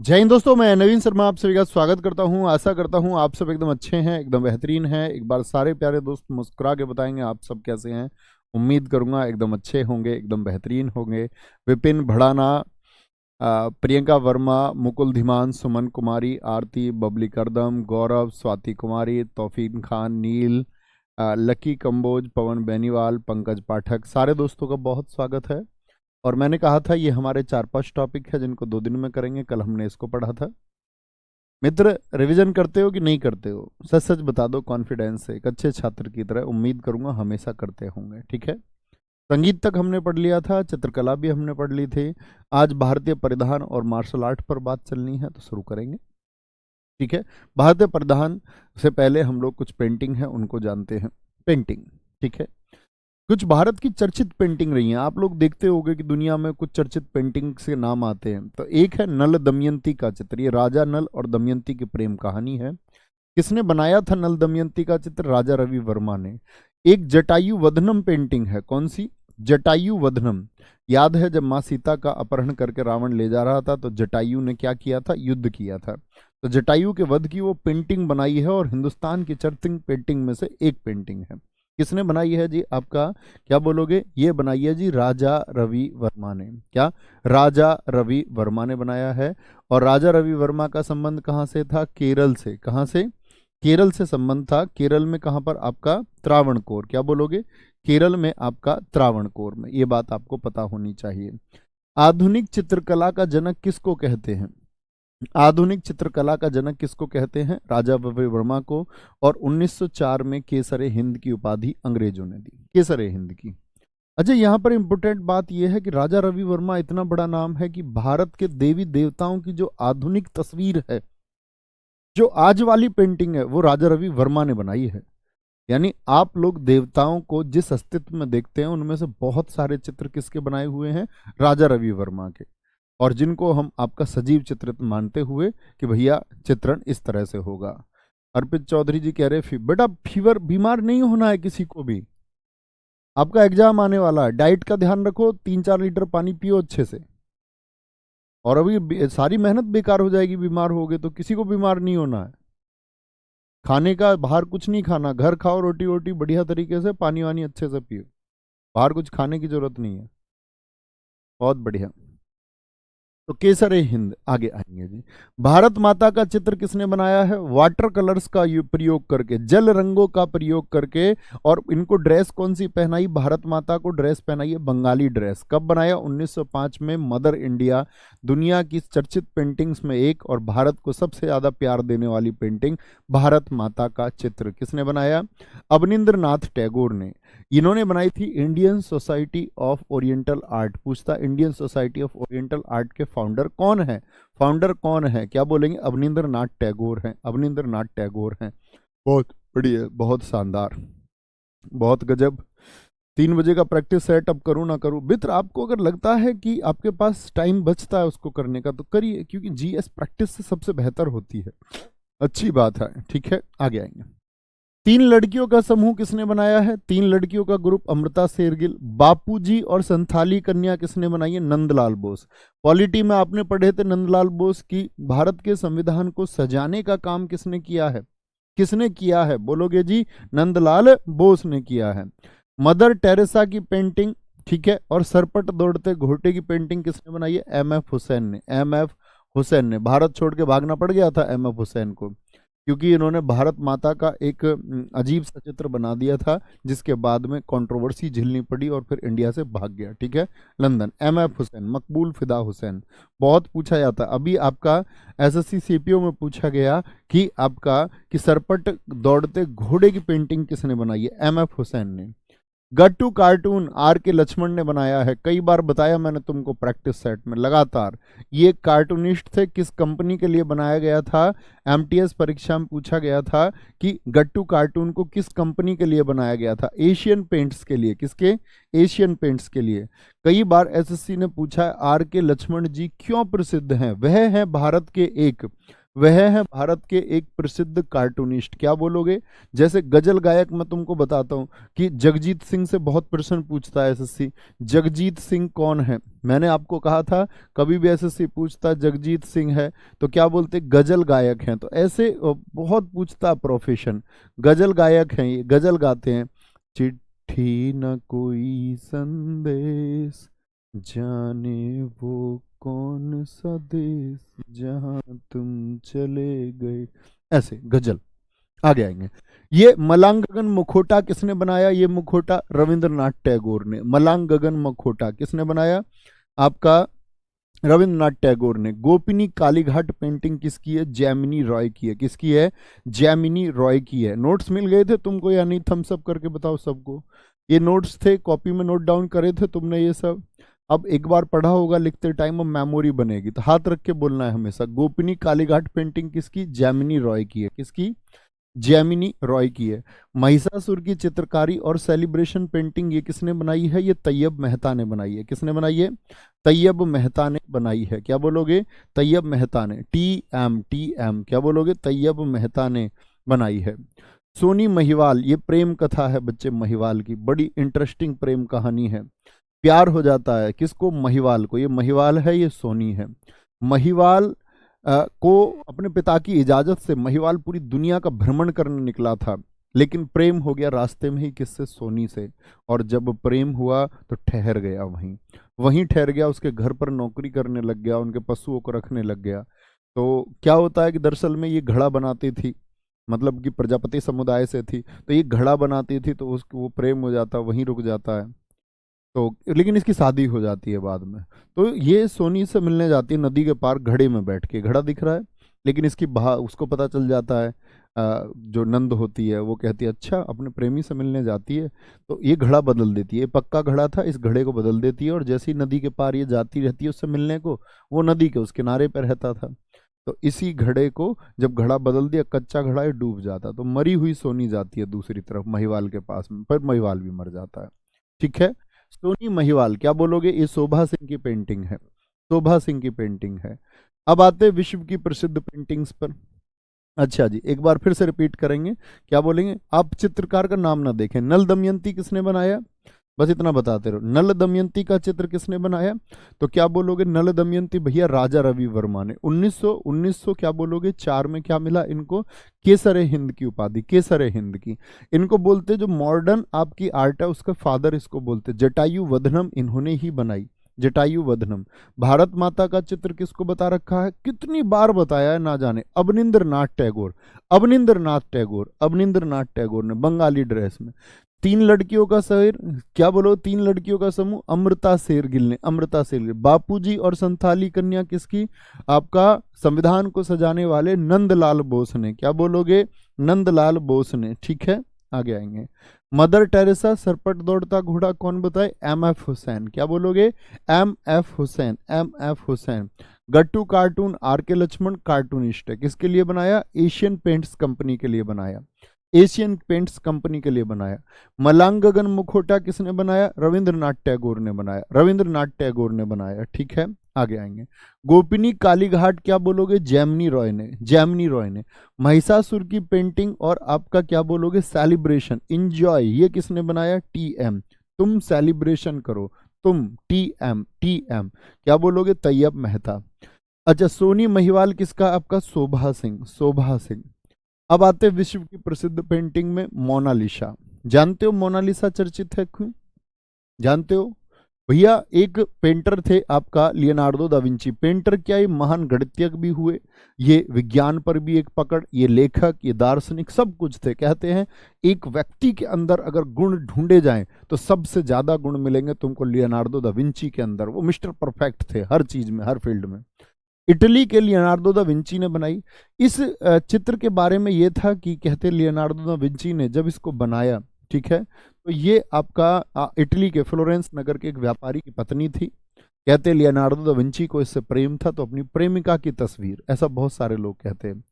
जय हिंद दोस्तों, मैं नवीन शर्मा आप सभी का स्वागत करता हूं। आशा करता हूं आप सब एकदम अच्छे हैं, एकदम बेहतरीन हैं। एक बार सारे प्यारे दोस्त मुस्कुरा के बताएंगे आप सब कैसे हैं। उम्मीद करूंगा एकदम अच्छे होंगे, एकदम बेहतरीन होंगे। विपिन भड़ाना, प्रियंका वर्मा, मुकुल धीमान, सुमन कुमारी, आरती, बबली करदम, गौरव, स्वाति कुमारी, तौफीन खान, नील, लकी कंबोज, पवन बेनीवाल, पंकज पाठक, सारे दोस्तों का बहुत स्वागत है। और मैंने कहा था ये हमारे 4-5 टॉपिक है जिनको 2 दिन में करेंगे। कल हमने इसको पढ़ा था। मित्र, रिवीजन करते हो कि नहीं करते हो? सच सच बता दो, कॉन्फिडेंस से, एक अच्छे छात्र की तरह। उम्मीद करूंगा हमेशा करते होंगे, ठीक है। संगीत तक हमने पढ़ लिया था, चित्रकला भी हमने पढ़ ली थी। आज भारतीय परिधान और मार्शल आर्ट पर बात चलनी है, तो शुरू करेंगे, ठीक है। भारतीय परिधान से पहले हम लोग कुछ पेंटिंग है उनको जानते हैं। पेंटिंग, ठीक है। कुछ भारत की चर्चित पेंटिंग रही हैं। आप लोग देखते होंगे कि दुनिया में कुछ चर्चित पेंटिंग से नाम आते हैं। तो एक है नल दमयंती का चित्र। ये राजा नल और दमयंती की प्रेम कहानी है। किसने बनाया था नल दमयंती का चित्र? राजा रवि वर्मा ने। एक जटायु वदनम पेंटिंग है। कौन सी? जटायु वदनम। याद है जब माँ सीता का अपहरण करके रावण ले जा रहा था तो जटायु ने क्या किया था? युद्ध किया था। तो जटायु के वध की वो पेंटिंग बनाई है और हिंदुस्तान की चर्चित पेंटिंग में से एक पेंटिंग है। किसने बनाई है जी? आपका क्या बोलोगे? ये बनाई है जी राजा रवि वर्मा ने। क्या? राजा रवि वर्मा ने बनाया है। और राजा रवि वर्मा का संबंध कहाँ से था? केरल से। कहाँ से? केरल से संबंध था। केरल में कहाँ पर? आपका त्रावणकोर। क्या बोलोगे? केरल में आपका त्रावणकोर में। ये बात आपको पता होनी चाहिए। आधुनिक चित्रकला का जनक किसको कहते हैं? आधुनिक चित्रकला का जनक किसको कहते हैं? राजा रवि वर्मा को। और 1904 में केसरे हिंद की उपाधि अंग्रेजों ने दी। केसरे हिंद की। अच्छा, यहाँ पर इंपोर्टेंट बात यह है कि राजा रवि वर्मा इतना बड़ा नाम है कि भारत के देवी देवताओं की जो आधुनिक तस्वीर है, जो आज वाली पेंटिंग है, वो राजा रवि वर्मा ने बनाई है। यानी आप लोग देवताओं को जिस अस्तित्व में देखते हैं उनमें से बहुत सारे चित्र किसके बनाए हुए हैं? राजा रवि वर्मा के। और जिनको हम आपका सजीव चित्रित मानते हुए कि भैया चित्रण इस तरह से होगा। अर्पित चौधरी जी कह रहे बेटा फीवर, बीमार नहीं होना है किसी को भी। आपका एग्जाम आने वाला है, डाइट का ध्यान रखो, 3-4 लीटर पानी पियो अच्छे से। और अभी सारी मेहनत बेकार हो जाएगी बीमार होगे तो। किसी को बीमार नहीं होना है। खाने का बाहर कुछ नहीं खाना, घर खाओ रोटी वोटी बढ़िया तरीके से, पानी वानी अच्छे से पियो। बाहर कुछ खाने की जरूरत नहीं है। बहुत बढ़िया। तो केसर ए हिंद आगे आएंगे जी। भारत माता का चित्र किसने बनाया है? वाटर कलर्स का प्रयोग करके, जल रंगों का प्रयोग करके। और इनको ड्रेस कौन सी पहनाई? भारत माता को ड्रेस पहनाई है बंगाली ड्रेस। कब बनाया? 1905 में। मदर इंडिया, दुनिया की चर्चित पेंटिंग्स में एक, और भारत को सबसे ज्यादा प्यार देने वाली पेंटिंग भारत माता का चित्र किसने बनाया? अवनींद्र नाथ टैगोर ने। इन्होंने बनाई थी Indian society of oriental art. पूछता Indian society of oriental art के फाउंडर कौन है? फाउंडर कौन है? क्या बोलेंगे? अवनींद्र नाथ टैगोर हैं। अवनींद्र नाथ टैगोर हैं। बहुत बढ़िया, बहुत शानदार, बहुत गजब। 3 बजे का प्रैक्टिस सेट अप करूं ना करूं? मित्र, आपको अगर लगता है कि आपके पास टाइम बचता है उसको करने का तो करिए, क्योंकि जीएस प्रैक्टिस से सबसे बेहतर होती है। अच्छी बात है, ठीक है। आगे आएंगे। 3 लड़कियों का समूह किसने बनाया है? 3 लड़कियों का ग्रुप अमृता शेरगिल। बापूजी और संथाली कन्या किसने बनाई है? नंदलाल बोस। पॉलिटी में आपने पढ़े थे नंदलाल बोस की भारत के संविधान को सजाने का काम किसने किया है? किसने किया है बोलोगे जी? नंदलाल बोस ने किया है। मदर टेरेसा की पेंटिंग, ठीक है। और सरपट दौड़ते घोटे की पेंटिंग किसने बनाई है? एम एफ हुसैन ने। एम एफ हुसैन ने। भारत छोड़ के भागना पड़ गया था एम एफ हुसैन को, क्योंकि इन्होंने भारत माता का एक अजीब सा चित्र बना दिया था, जिसके बाद में कंट्रोवर्सी झेलनी पड़ी और फिर इंडिया से भाग गया, ठीक है। लंदन। एम एफ हुसैन, मकबूल फिदा हुसैन। बहुत पूछा जाता, अभी आपका एसएससी सीपीओ में पूछा गया कि आपका कि सरपट दौड़ते घोड़े की पेंटिंग किसने बनाई है? एम एफ हुसैन ने। गट्टू कार्टून आर के लक्ष्मण ने बनाया है। कई बार बताया मैंने तुमको प्रैक्टिस सेट में लगातार। ये कार्टूनिस्ट थे। किस कंपनी के लिए बनाया गया था? एमटीएस परीक्षा में पूछा गया था कि गट्टू कार्टून को किस कंपनी के लिए बनाया गया था? एशियन पेंट्स के लिए। किसके? एशियन पेंट्स के लिए। कई बार एसएससी ने पूछा है आर के लक्ष्मण जी क्यों प्रसिद्ध हैं? वह है भारत के एक वह है भारत के एक प्रसिद्ध कार्टूनिस्ट। क्या बोलोगे? जैसे गजल गायक मैं तुमको बताता हूं कि जगजीत सिंह से बहुत प्रश्न पूछता है एसएससी। जगजीत सिंह कौन है? मैंने आपको कहा था कभी भी एसएससी पूछता जगजीत सिंह है तो क्या बोलते? गजल गायक हैं। तो ऐसे बहुत पूछता प्रोफेशन। गजल गायक हैं, ये गजल गाते हैं। चिट्ठी न कोई संदेश, जाने वो कौन सा देश, जहां तुम चले गए। ऐसे गजल आगे आएंगे। ये मलांग गगन मुखोटा किसने बनाया? ये मुखोटा रविंद्रनाथ टैगोर ने। मलांग गगन मुखोटा किसने बनाया? आपका रविंद्रनाथ टैगोर ने। गोपिनी कालीघाट पेंटिंग किसकी है? जैमिनी रॉय की है। किसकी है? जैमिनी रॉय की है। नोट्स मिल गए थे तुमको या नहीं? थम्स अप करके बताओ सबको। ये नोट्स थे, कॉपी में नोट डाउन करे थे तुमने ये सब? अब एक बार पढ़ा होगा लिखते टाइम, अब मेमोरी बनेगी, तो हाथ रख के बोलना है हमेशा। गोपिनी कालीघाट पेंटिंग किसकी? जैमिनी रॉय की है। किसकी? जैमिनी रॉय की है। महिषासुर की चित्रकारी और सेलिब्रेशन पेंटिंग ये किसने बनाई है? ये तैयब मेहता ने बनाई है। किसने बनाई है? तैयब मेहता ने बनाई है। क्या बोलोगे? तैयब मेहता ने। टी एम क्या बोलोगे? तैयब मेहता ने बनाई है। सोनी महिवाल, ये प्रेम कथा है बच्चे महिवाल की, बड़ी इंटरेस्टिंग प्रेम कहानी है। प्यार हो जाता है किसको? महिवाल को। ये महिवाल है, ये सोनी है। महिवाल को अपने पिता की इजाजत से महिवाल पूरी दुनिया का भ्रमण करने निकला था, लेकिन प्रेम हो गया रास्ते में ही किससे? सोनी से। और जब प्रेम हुआ तो ठहर गया, वहीं वहीं ठहर गया, उसके घर पर नौकरी करने लग गया, उनके पशुओं को रखने लग गया। तो क्या होता है कि दरअसल में ये घड़ा बनाती थी, मतलब कि प्रजापति समुदाय से थी, तो ये घड़ा बनाती थी, तो उसको वो प्रेम हो जाता, वहीं रुक जाता है। तो लेकिन इसकी शादी हो जाती है बाद में। तो ये सोनी से मिलने जाती है नदी के पार, घड़े में बैठ के। घड़ा दिख रहा है, लेकिन इसकी बहा उसको पता चल जाता है, जो नंद होती है वो कहती है अच्छा अपने प्रेमी से मिलने जाती है, तो ये घड़ा बदल देती है। पक्का घड़ा था, इस घड़े को बदल देती है, और जैसे ही नदी के पार ये जाती रहती है उससे मिलने को, वो नदी के उस किनारे पर रहता था। तो इसी घड़े को जब घड़ा बदल दिया, कच्चा घड़ा है, डूब जाता, तो मरी हुई सोनी जाती है दूसरी तरफ महिवाल के पास में, पर महिवाल भी मर जाता है। ठीक है। सोनी महिवाल, क्या बोलोगे? ये शोभा सिंह की पेंटिंग है। शोभा सिंह की पेंटिंग है। अब आते हैं विश्व की प्रसिद्ध पेंटिंग्स पर। अच्छा जी, एक बार फिर से रिपीट करेंगे। क्या बोलेंगे? आप चित्रकार का नाम ना देखें। नल दमयंती किसने बनाया? बस इतना बताते रहो। नल दमयंती का चित्र किसने बनाया? तो क्या बोलोगे? नल दमयंती भैया राजा रवि वर्मा ने। 1900 क्या बोलोगे? 4 में क्या मिला इनको? केसरे हिंद की उपाधि, केसरे हिंद की। इनको बोलते जो मॉडर्न आपकी आर्ट है उसका फादर इसको बोलते। जटायु वदनम इन्होंने ही बनाई, जटायु वदनम। भारत माता का चित्र किसको बता रखा है? कितनी बार बताया है ना जाने। अवनिंद्रनाथ टैगोर, अवनिंद्रनाथ टैगोर, अवनिंद्रनाथ टैगोर ने, बंगाली ड्रेस में। 3 लड़कियों का शहर, क्या बोलो? 3 लड़कियों का समूह, अमृता शेरगिल ने, अमृता शेरगिल। बापूजी और संथाली कन्या किसकी? आपका संविधान को सजाने वाले नंदलाल बोस ने। क्या बोलोगे? नंदलाल बोस ने। ठीक है, आगे आएंगे। मदर टेरेसा, सरपट दौड़ता घोड़ा कौन बताए? एम.एफ. हुसैन। क्या बोलोगे? एम.एफ. हुसैन, एम.एफ. हुसैन। गट्टू कार्टून, आर.के. लक्ष्मण कार्टूनिस्ट है। किसके लिए बनाया? एशियन पेंट्स कंपनी के लिए बनाया, एशियन पेंट्स कंपनी के लिए बनाया। मलांग गगन मुखोटा किसने बनाया? रविंद्रनाथ टैगोर ने बनाया, रविंद्रनाथ टैगोर ने बनाया। ठीक है, आगे आएंगे। गोपिनी कालीघाट, क्या बोलोगे? जैमिनी रॉय ने, जैमिनी रॉय ने। महिषासुर की पेंटिंग और आपका क्या बोलोगे? सेलिब्रेशन, इंजॉय, ये किसने बनाया? टी.एम. तुम सेलिब्रेशन करो, तुम, टी.एम. टी.एम. क्या बोलोगे? तैयब मेहता। अच्छा, सोनी महिवाल किसका? आपका शोभा सिंह, शोभा सिंह। अब आते हैं विश्व की प्रसिद्ध पेंटिंग में, मोनालिसा। जानते हो मोनालिसा चर्चित है क्यों? जानते हो? भैया एक पेंटर थे आपका लियोनार्डो दा विंची। पेंटर क्या, ये महान गणितज्ञ भी हुए, ये विज्ञान पर भी एक पकड़, ये लेखक, ये दार्शनिक, सब कुछ थे। कहते हैं एक व्यक्ति के अंदर अगर गुण ढूंढे जाएं तो सबसे ज्यादा गुण मिलेंगे तुमको लियोनार्डो दा विंची के अंदर। वो मिस्टर परफेक्ट थे हर चीज में, हर फील्ड में। इटली के लियोनार्डो दा विंची ने बनाई। इस चित्र के बारे में ये था कि कहते लियोनार्डो दा विंची ने जब इसको बनाया, ठीक है, तो ये आपका इटली के फ्लोरेंस नगर के एक व्यापारी की पत्नी थी। कहते लियोनार्डो दा विंची को इससे प्रेम था, तो अपनी प्रेमिका की तस्वीर, ऐसा बहुत सारे लोग कहते हैं।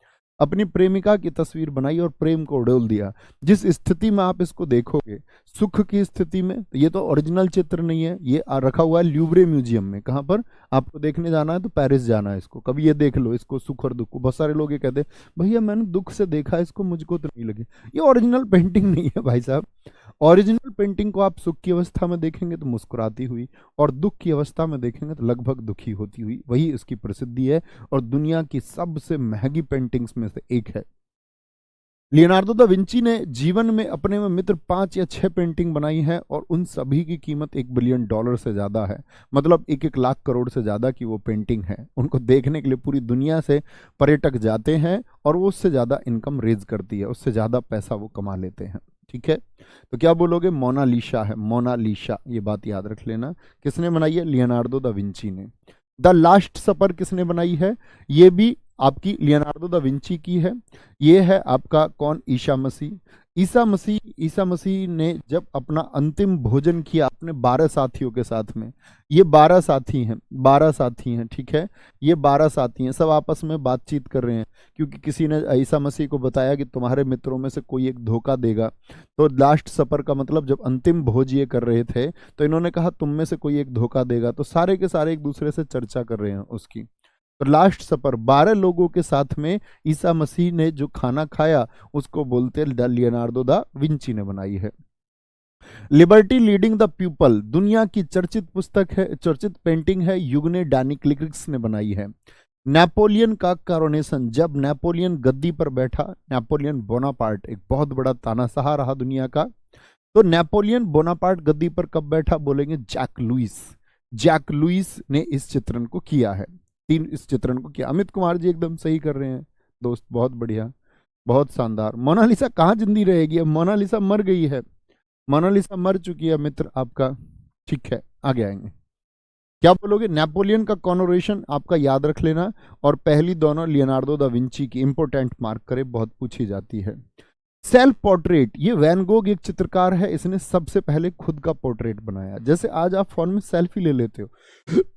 अपनी प्रेमिका की तस्वीर बनाई और प्रेम को उड़ेल दिया। जिस स्थिति में आप इसको देखोगे, सुख की स्थिति में, ये तो ओरिजिनल चित्र नहीं है, ये रखा हुआ है ल्यूब्रे म्यूजियम में। कहाँ पर आपको देखने जाना है तो पेरिस जाना है इसको, कभी ये देख लो इसको, सुख और दुख को। बहुत सारे लोग ये कहते हैं भैया मैंने दुख से देखा इसको, मुझको तो नहीं लगी। ये ओरिजिनल पेंटिंग नहीं है भाई साहब। ओरिजिनल पेंटिंग को आप सुख की अवस्था में देखेंगे तो मुस्कुराती हुई, और दुख की अवस्था में देखेंगे तो लगभग दुखी होती हुई, वही इसकी प्रसिद्धि है और दुनिया की सबसे महंगी पेंटिंग्स में से एक है। लियोनार्डो दा विंची ने जीवन में अपने में मित्र 5 या 6 पेंटिंग बनाई है और उन सभी की कीमत $1 बिलियन से ज़्यादा है। मतलब 1-1 लाख करोड़ से ज़्यादा की वो पेंटिंग है। उनको देखने के लिए पूरी दुनिया से पर्यटक जाते हैं और वो उससे ज़्यादा इनकम रेज करती है, उससे ज़्यादा पैसा वो कमा लेते हैं। ठीक है, तो क्या बोलोगे? मोनालिसा है, मोनालिसा, ये बात याद रख लेना। किसने बनाई है? लियोनार्डो दा विंची ने। द लास्ट सपर किसने बनाई है? ये भी आपकी लियोनार्डो दा विंची की है। ये है आपका कौन? ईसा मसीह। ईसा मसीह ने जब अपना अंतिम भोजन किया अपने 12 साथियों के साथ में, ये 12 साथी हैं, 12 साथी हैं, ठीक है, ये 12 साथी हैं, सब आपस में बातचीत कर रहे हैं, क्योंकि किसी ने ईसा मसीह को बताया कि तुम्हारे मित्रों में से कोई एक धोखा देगा। तो लास्ट सपर का मतलब जब अंतिम भोज ये कर रहे थे तो इन्होंने कहा तुम में से कोई एक धोखा देगा, तो सारे के सारे एक दूसरे से चर्चा कर रहे हैं उसकी। तो लास्ट सपर 12 लोगों के साथ में ईसा मसीह ने जो खाना खाया उसको बोलते हैं लियोनार्डो दा विंची ने बनाई है। लिबर्टी लीडिंग द पीपल दुनिया की चर्चित पुस्तक है, चर्चित पेंटिंग है, युगने डैनिक्लिक्रिक्स ने बनाई है। नेपोलियन का करोनेशन, जब नेपोलियन गद्दी पर बैठा, नेपोलियन बोनापार्ट एक बहुत बड़ा तानाशाह रहा दुनिया का, तो नेपोलियन बोनापार्ट गद्दी पर कब बैठा? बोलेंगे जैक लुइस। जैक लुइस ने इस चित्रण को किया है, इस चित्रण को किया। अमित कुमार जी एकदम सही कर रहे हैं दोस्त, बहुत बढ़िया, बहुत शानदार। मोनालिसा कहाँ जिंदी रहेगी? अब मोनालिसा मर गई है, मोनालिसा मर चुकी है मित्र आपका। ठीक है, आगे आएंगे। क्या बोलोगे? नेपोलियन का कॉनोरेशन आपका याद रख लेना, और पहली दोनों लियोनार्डो दा विंची की, इंपोर्टेंट मार्क करे, बहुत पूछी जाती है। सेल्फ पोर्ट्रेट, ये वैन गोग एक चित्रकार है, इसने सबसे पहले खुद का पोर्ट्रेट बनाया। जैसे आज आप फोन में सेल्फी ले लेते हो,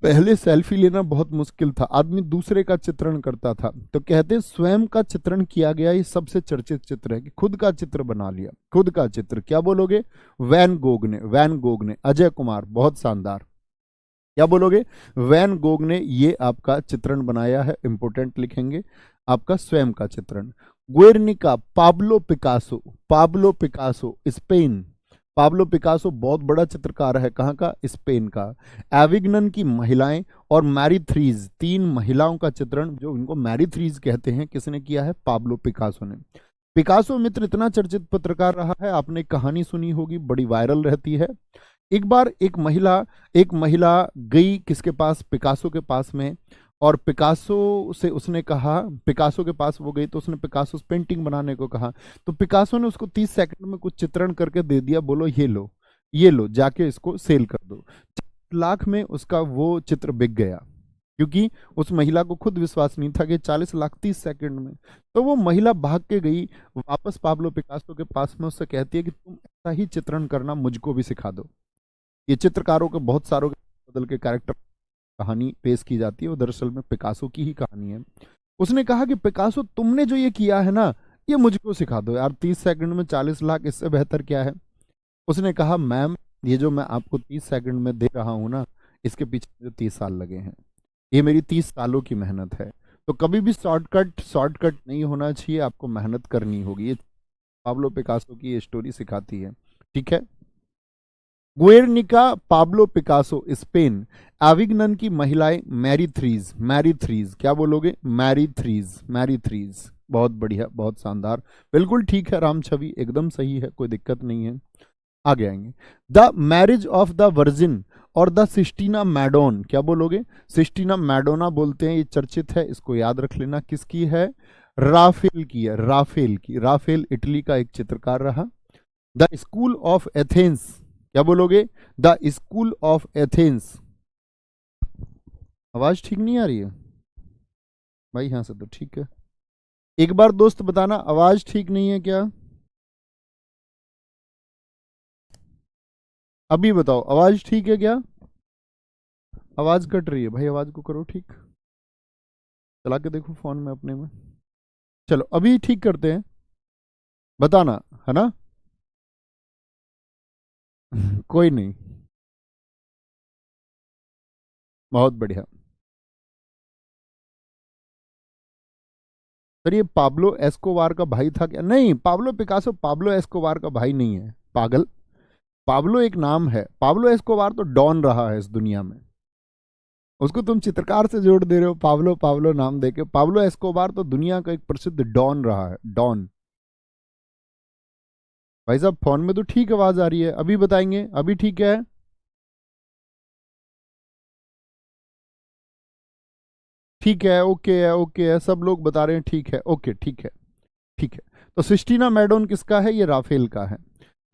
पहले सेल्फी लेना बहुत मुश्किल था, आदमी दूसरे का चित्रण करता था। तो कहते हैं स्वयं का चित्रण किया गया, ये सबसे चर्चित चित्र है कि खुद का चित्र बना लिया, खुद का चित्र। क्या बोलोगे? वैन गोग ने, वैन गोग ने। अजय कुमार, बहुत शानदार। क्या बोलोगे? वैन गोग ने ये आपका चित्रण बनाया है, इंपोर्टेंट लिखेंगे, आपका स्वयं का चित्रण। Guernica, Pablo Picasso, Pablo Picasso, Spain. Pablo Picasso बहुत बड़ा चित्रकार है, कहाँ का? स्पेन का। एविग्नन की महिलाएं और मैरी थ्रीज, 3 महिलाओं का चित्रण, जो इनको मैरी थ्रीज कहते हैं, किसने किया है? पाब्लो पिकासो ने। पिकासो मित्र इतना चर्चित पत्रकार रहा है, आपने कहानी सुनी होगी, बड़ी वायरल रहती है। एक बार एक महिला गई किसके पास? पिकासो के पास में, और पिकासो से उसने कहा, पिकासो के पास वो गई तो उसने पिकासो से पेंटिंग बनाने को कहा, तो पिकासो ने उसको 30 सेकंड में कुछ चित्रण करके दे दिया, बोलो ये लो, ये लो, जाके इसको सेल कर दो। 4 लाख में उसका वो चित्र बिक गया, क्योंकि उस महिला को खुद विश्वास नहीं था कि 40 लाख 30 सेकंड में। तो वो महिला भाग के गई वापस पाब्लो पिकासो के पास में, उससे कहती है कि तुम ऐसा ही चित्रण करना, मुझको भी सिखा दो। ये चित्रकारों के बहुत सारों के बदल के कैरेक्टर कहानी पेश की जाती है, वो दरअसल में पिकासो की ही कहानी है। उसने कहा कि पिकासो तुमने जो ये किया है ना, ये मुझको सिखा दो यार, 30 सेकंड में 40 लाख, इससे बेहतर क्या है? उसने कहा मैम, ये जो मैं आपको 30 सेकंड में दे रहा हूँ ना, इसके पीछे मुझे 30 साल लगे हैं, ये मेरी 30 सालों की मेहनत है। तो कभी भी शॉर्टकट नहीं होना चाहिए, आपको मेहनत करनी होगी। ये पाब्लो पिकासो की ये स्टोरी सिखाती है। ठीक है, Guernica, Pablo Picasso, Spain. Avignon की महिलाएं मैरी थ्रीज, मैरी थ्रीज। क्या बोलोगे? Marie Therese, Marie Therese. बहुत बढ़िया, बहुत शानदार, बिल्कुल ठीक है राम छवि, एकदम सही है, कोई दिक्कत नहीं है। आगे आएंगे। The marriage of the virgin और द सिस्टीना मैडोन। क्या बोलोगे? सिस्टीना मैडोना बोलते हैं, ये चर्चित है, इसको याद रख लेना। किसकी है? राफेल की है, राफेल की। राफेल इटली का एक चित्रकार रहा। The school of Athens. क्या बोलोगे? The school of Athens. आवाज ठीक नहीं आ रही है भाई? यहां से तो ठीक है, एक बार दोस्त बताना आवाज ठीक नहीं है क्या? अभी बताओ, आवाज ठीक है क्या? आवाज कट रही है भाई, आवाज को करो ठीक, चला के देखो फोन में अपने में। चलो अभी ठीक करते हैं, बताना, है ना? कोई नहीं, बहुत बढ़िया। सर ये पाब्लो एस्कोबार का भाई था क्या? नहीं, पाब्लो पिकासो पाब्लो एस्कोबार का भाई नहीं है, पागल। पाब्लो एक नाम है, पाब्लो एस्कोबार तो डॉन रहा है इस दुनिया में। उसको तुम चित्रकार से जोड़ दे रहे हो, पाब्लो पाब्लो नाम देके। पाब्लो एस्कोबार तो दुनिया का एक प्रसिद्ध डॉन रहा है, डॉन। भाई साहब फोन में तो ठीक आवाज आ रही है, अभी बताएंगे, अभी ठीक है? ठीक है, ओके है, ओके है, सब लोग बता रहे हैं ठीक है, ओके ठीक है, ठीक है। तो सिस्टीना मैडोन किसका है? ये राफेल का है।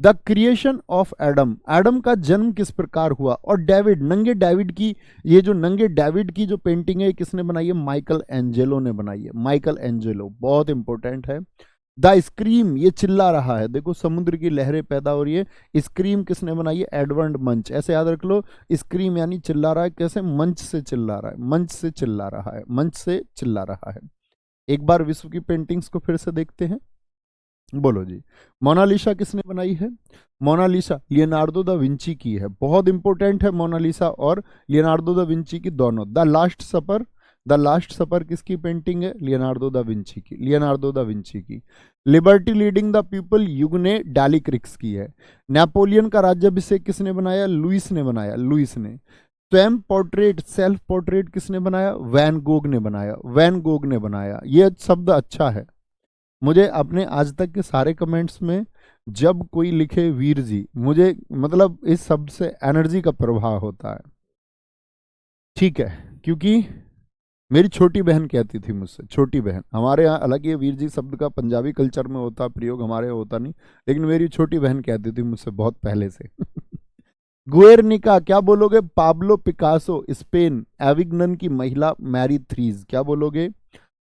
The creation of Adam, Adam का जन्म किस प्रकार हुआ? और डेविड, नंगे डेविड की, ये जो नंगे डेविड की जो पेंटिंग है किसने बनाई है? माइकल एंजेलो ने बनाई है, माइकल एंजेलो, बहुत इंपॉर्टेंट है। द स्क्रीम, ये चिल्ला रहा है, देखो समुद्र की लहरें पैदा हो रही है। स्क्रीम किसने बनाई है? एडवर्ड मंच, ऐसे याद रख लो। स्क्रीम यानी चिल्ला रहा है, कैसे? मंच से चिल्ला रहा है, मंच से चिल्ला रहा है, मंच से चिल्ला रहा है। एक बार विश्व की पेंटिंग्स को फिर से देखते हैं, बोलो जी। मोनालिसा किसने बनाई है? मोनालिसा लियोनार्डो दा विंची की है, बहुत इंपॉर्टेंट है मोनालिसा और लियोनार्डो दा विंची की दोनों। The last supper, the last supper किसकी पेंटिंग है? लियोनार्डो दा विंची की, लियोनार्डो दा विंची की। लिबर्टी लीडिंग द पीपल, युगने डालिक्रिक्स की है। नेपोलियन का राज्याभिषेक किसने बनाया? लुइस ने बनाया, लुइस ने। स्वयं पोर्ट्रेट, सेल्फ पोर्ट्रेट किसने बनाया? वैन गोग ने बनाया, वैन गोग ने बनाया। ये शब्द अच्छा है, मुझे अपने आज तक के सारे कमेंट्स में जब कोई लिखे वीर जी, मुझे मतलब इस शब्द से एनर्जी का प्रभाव होता है, ठीक है? क्योंकि मेरी छोटी बहन कहती थी मुझसे, छोटी बहन, हमारे यहाँ अलग ये वीर जी शब्द का पंजाबी कल्चर में होता प्रयोग, हमारे यहाँ होता नहीं, लेकिन मेरी छोटी बहन कहती थी मुझसे बहुत पहले से। गुएर्निका क्या बोलोगे? Pablo Picasso, Spain. एविग्नन की महिला मैरी थ्रीज, क्या बोलोगे?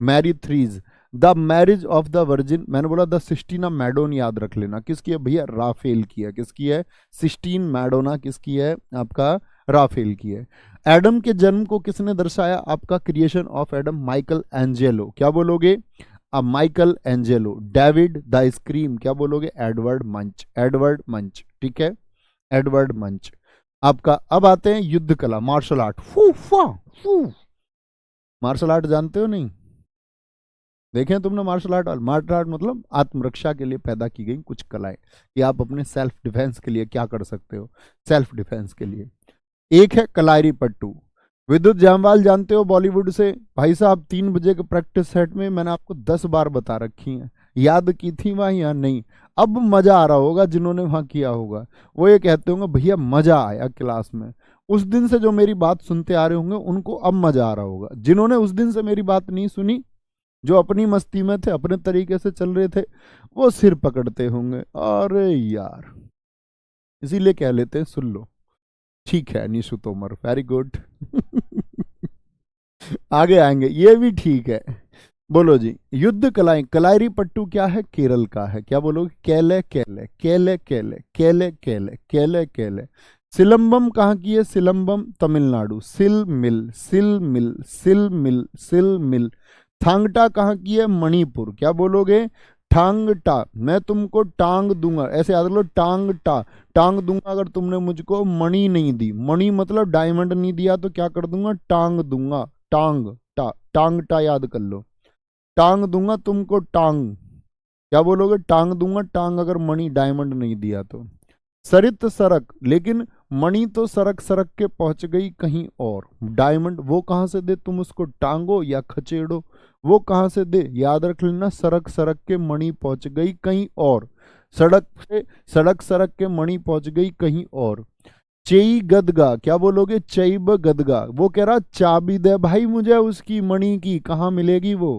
Marie Therese. The marriage of the virgin, मैंने बोला द सिस्टीना मैडोन, याद रख लेना किसकी है भैया? राफेल की है। किसकी है? सिस्टीन मैडोना किसकी है? आपका राफेल की है। एडम के जन्म को किसने दर्शाया? आपका creation of Adam, Michael Angelo, क्या बोलोगे? अब Michael Angelo. David the scream, क्या बोलोगे? एडवर्ड मंच, एडवर्ड मंच, ठीक है, एडवर्ड मंच। आपका अब आते हैं युद्ध कला, मार्शल आर्ट। फू फा फू, मार्शल आर्ट जानते हो नहीं? देखें तुमने मार्शल आर्ट? मार्शल आर्ट मतलब आत्मरक्षा के लिए पैदा की गई कुछ कलाएं, कि आप अपने सेल्फ डिफेंस के लिए क्या कर सकते हो, सेल्फ डिफेंस के लिए। एक है कलारी पट्टू। विद्युत जामवाल जानते हो बॉलीवुड से? भाई साहब 3 बजे के प्रैक्टिस सेट में मैंने आपको 10 बार बता रखी है, याद की थी वहां या नहीं? अब मजा आ रहा होगा जिन्होंने वहां किया होगा, वो ये कहते होंगे भैया मजा आया क्लास में। उस दिन से जो मेरी बात सुनते आ रहे होंगे उनको अब मजा आ रहा होगा, जिन्होंने उस दिन से मेरी बात नहीं सुनी, जो अपनी मस्ती में थे, अपने तरीके से चल रहे थे, वो सिर पकड़ते होंगे, अरे यार। इसीलिए कह लेते हैं सुन लो, ठीक है निशु तोमर, वेरी गुड। आगे आएंगे, ये भी ठीक है। बोलो जी, युद्ध कलाएं, कलारी पट्टू क्या है? केरल का है, क्या बोलोगे? केले केले केले केले केले केले केले केले। सिलंबम कहाँ की है? सिलंबम तमिलनाडु, सिल मिल सिल मिल सिल मिल सिल मिल। थांगटा कहाँ की है? मणिपुर, क्या बोलोगे? टांगटा, मैं तुमको टांग दूंगा, ऐसे याद लो, टांगटा, टांग दूंगा अगर तुमने मुझको मणि नहीं दी, मणि मतलब डायमंड नहीं दिया तो क्या कर दूंगा? टांग दूंगा, टांग टा, टांगटा याद कर लो, टांग दूंगा तुमको, टांग, क्या बोलोगे? टांग दूंगा, टांग अगर मणि डायमंड नहीं दिया तो। सरित सरक, लेकिन मणि तो सरक सरक के पहुंच गई कहीं और, डायमंड वो कहां से दे? तुम उसको टांगो या खचेड़ो, वो कहां से दे? याद रख लेना, सरक सरक के मणि पहुंच गई कहीं और, सड़क से सड़क सरक के मणि पहुंच गई कहीं और। चई गदगा, क्या बोलोगे? चैब गदगा, वो कह रहा चाबी दे भाई मुझे उसकी मणि की, कहाँ मिलेगी वो?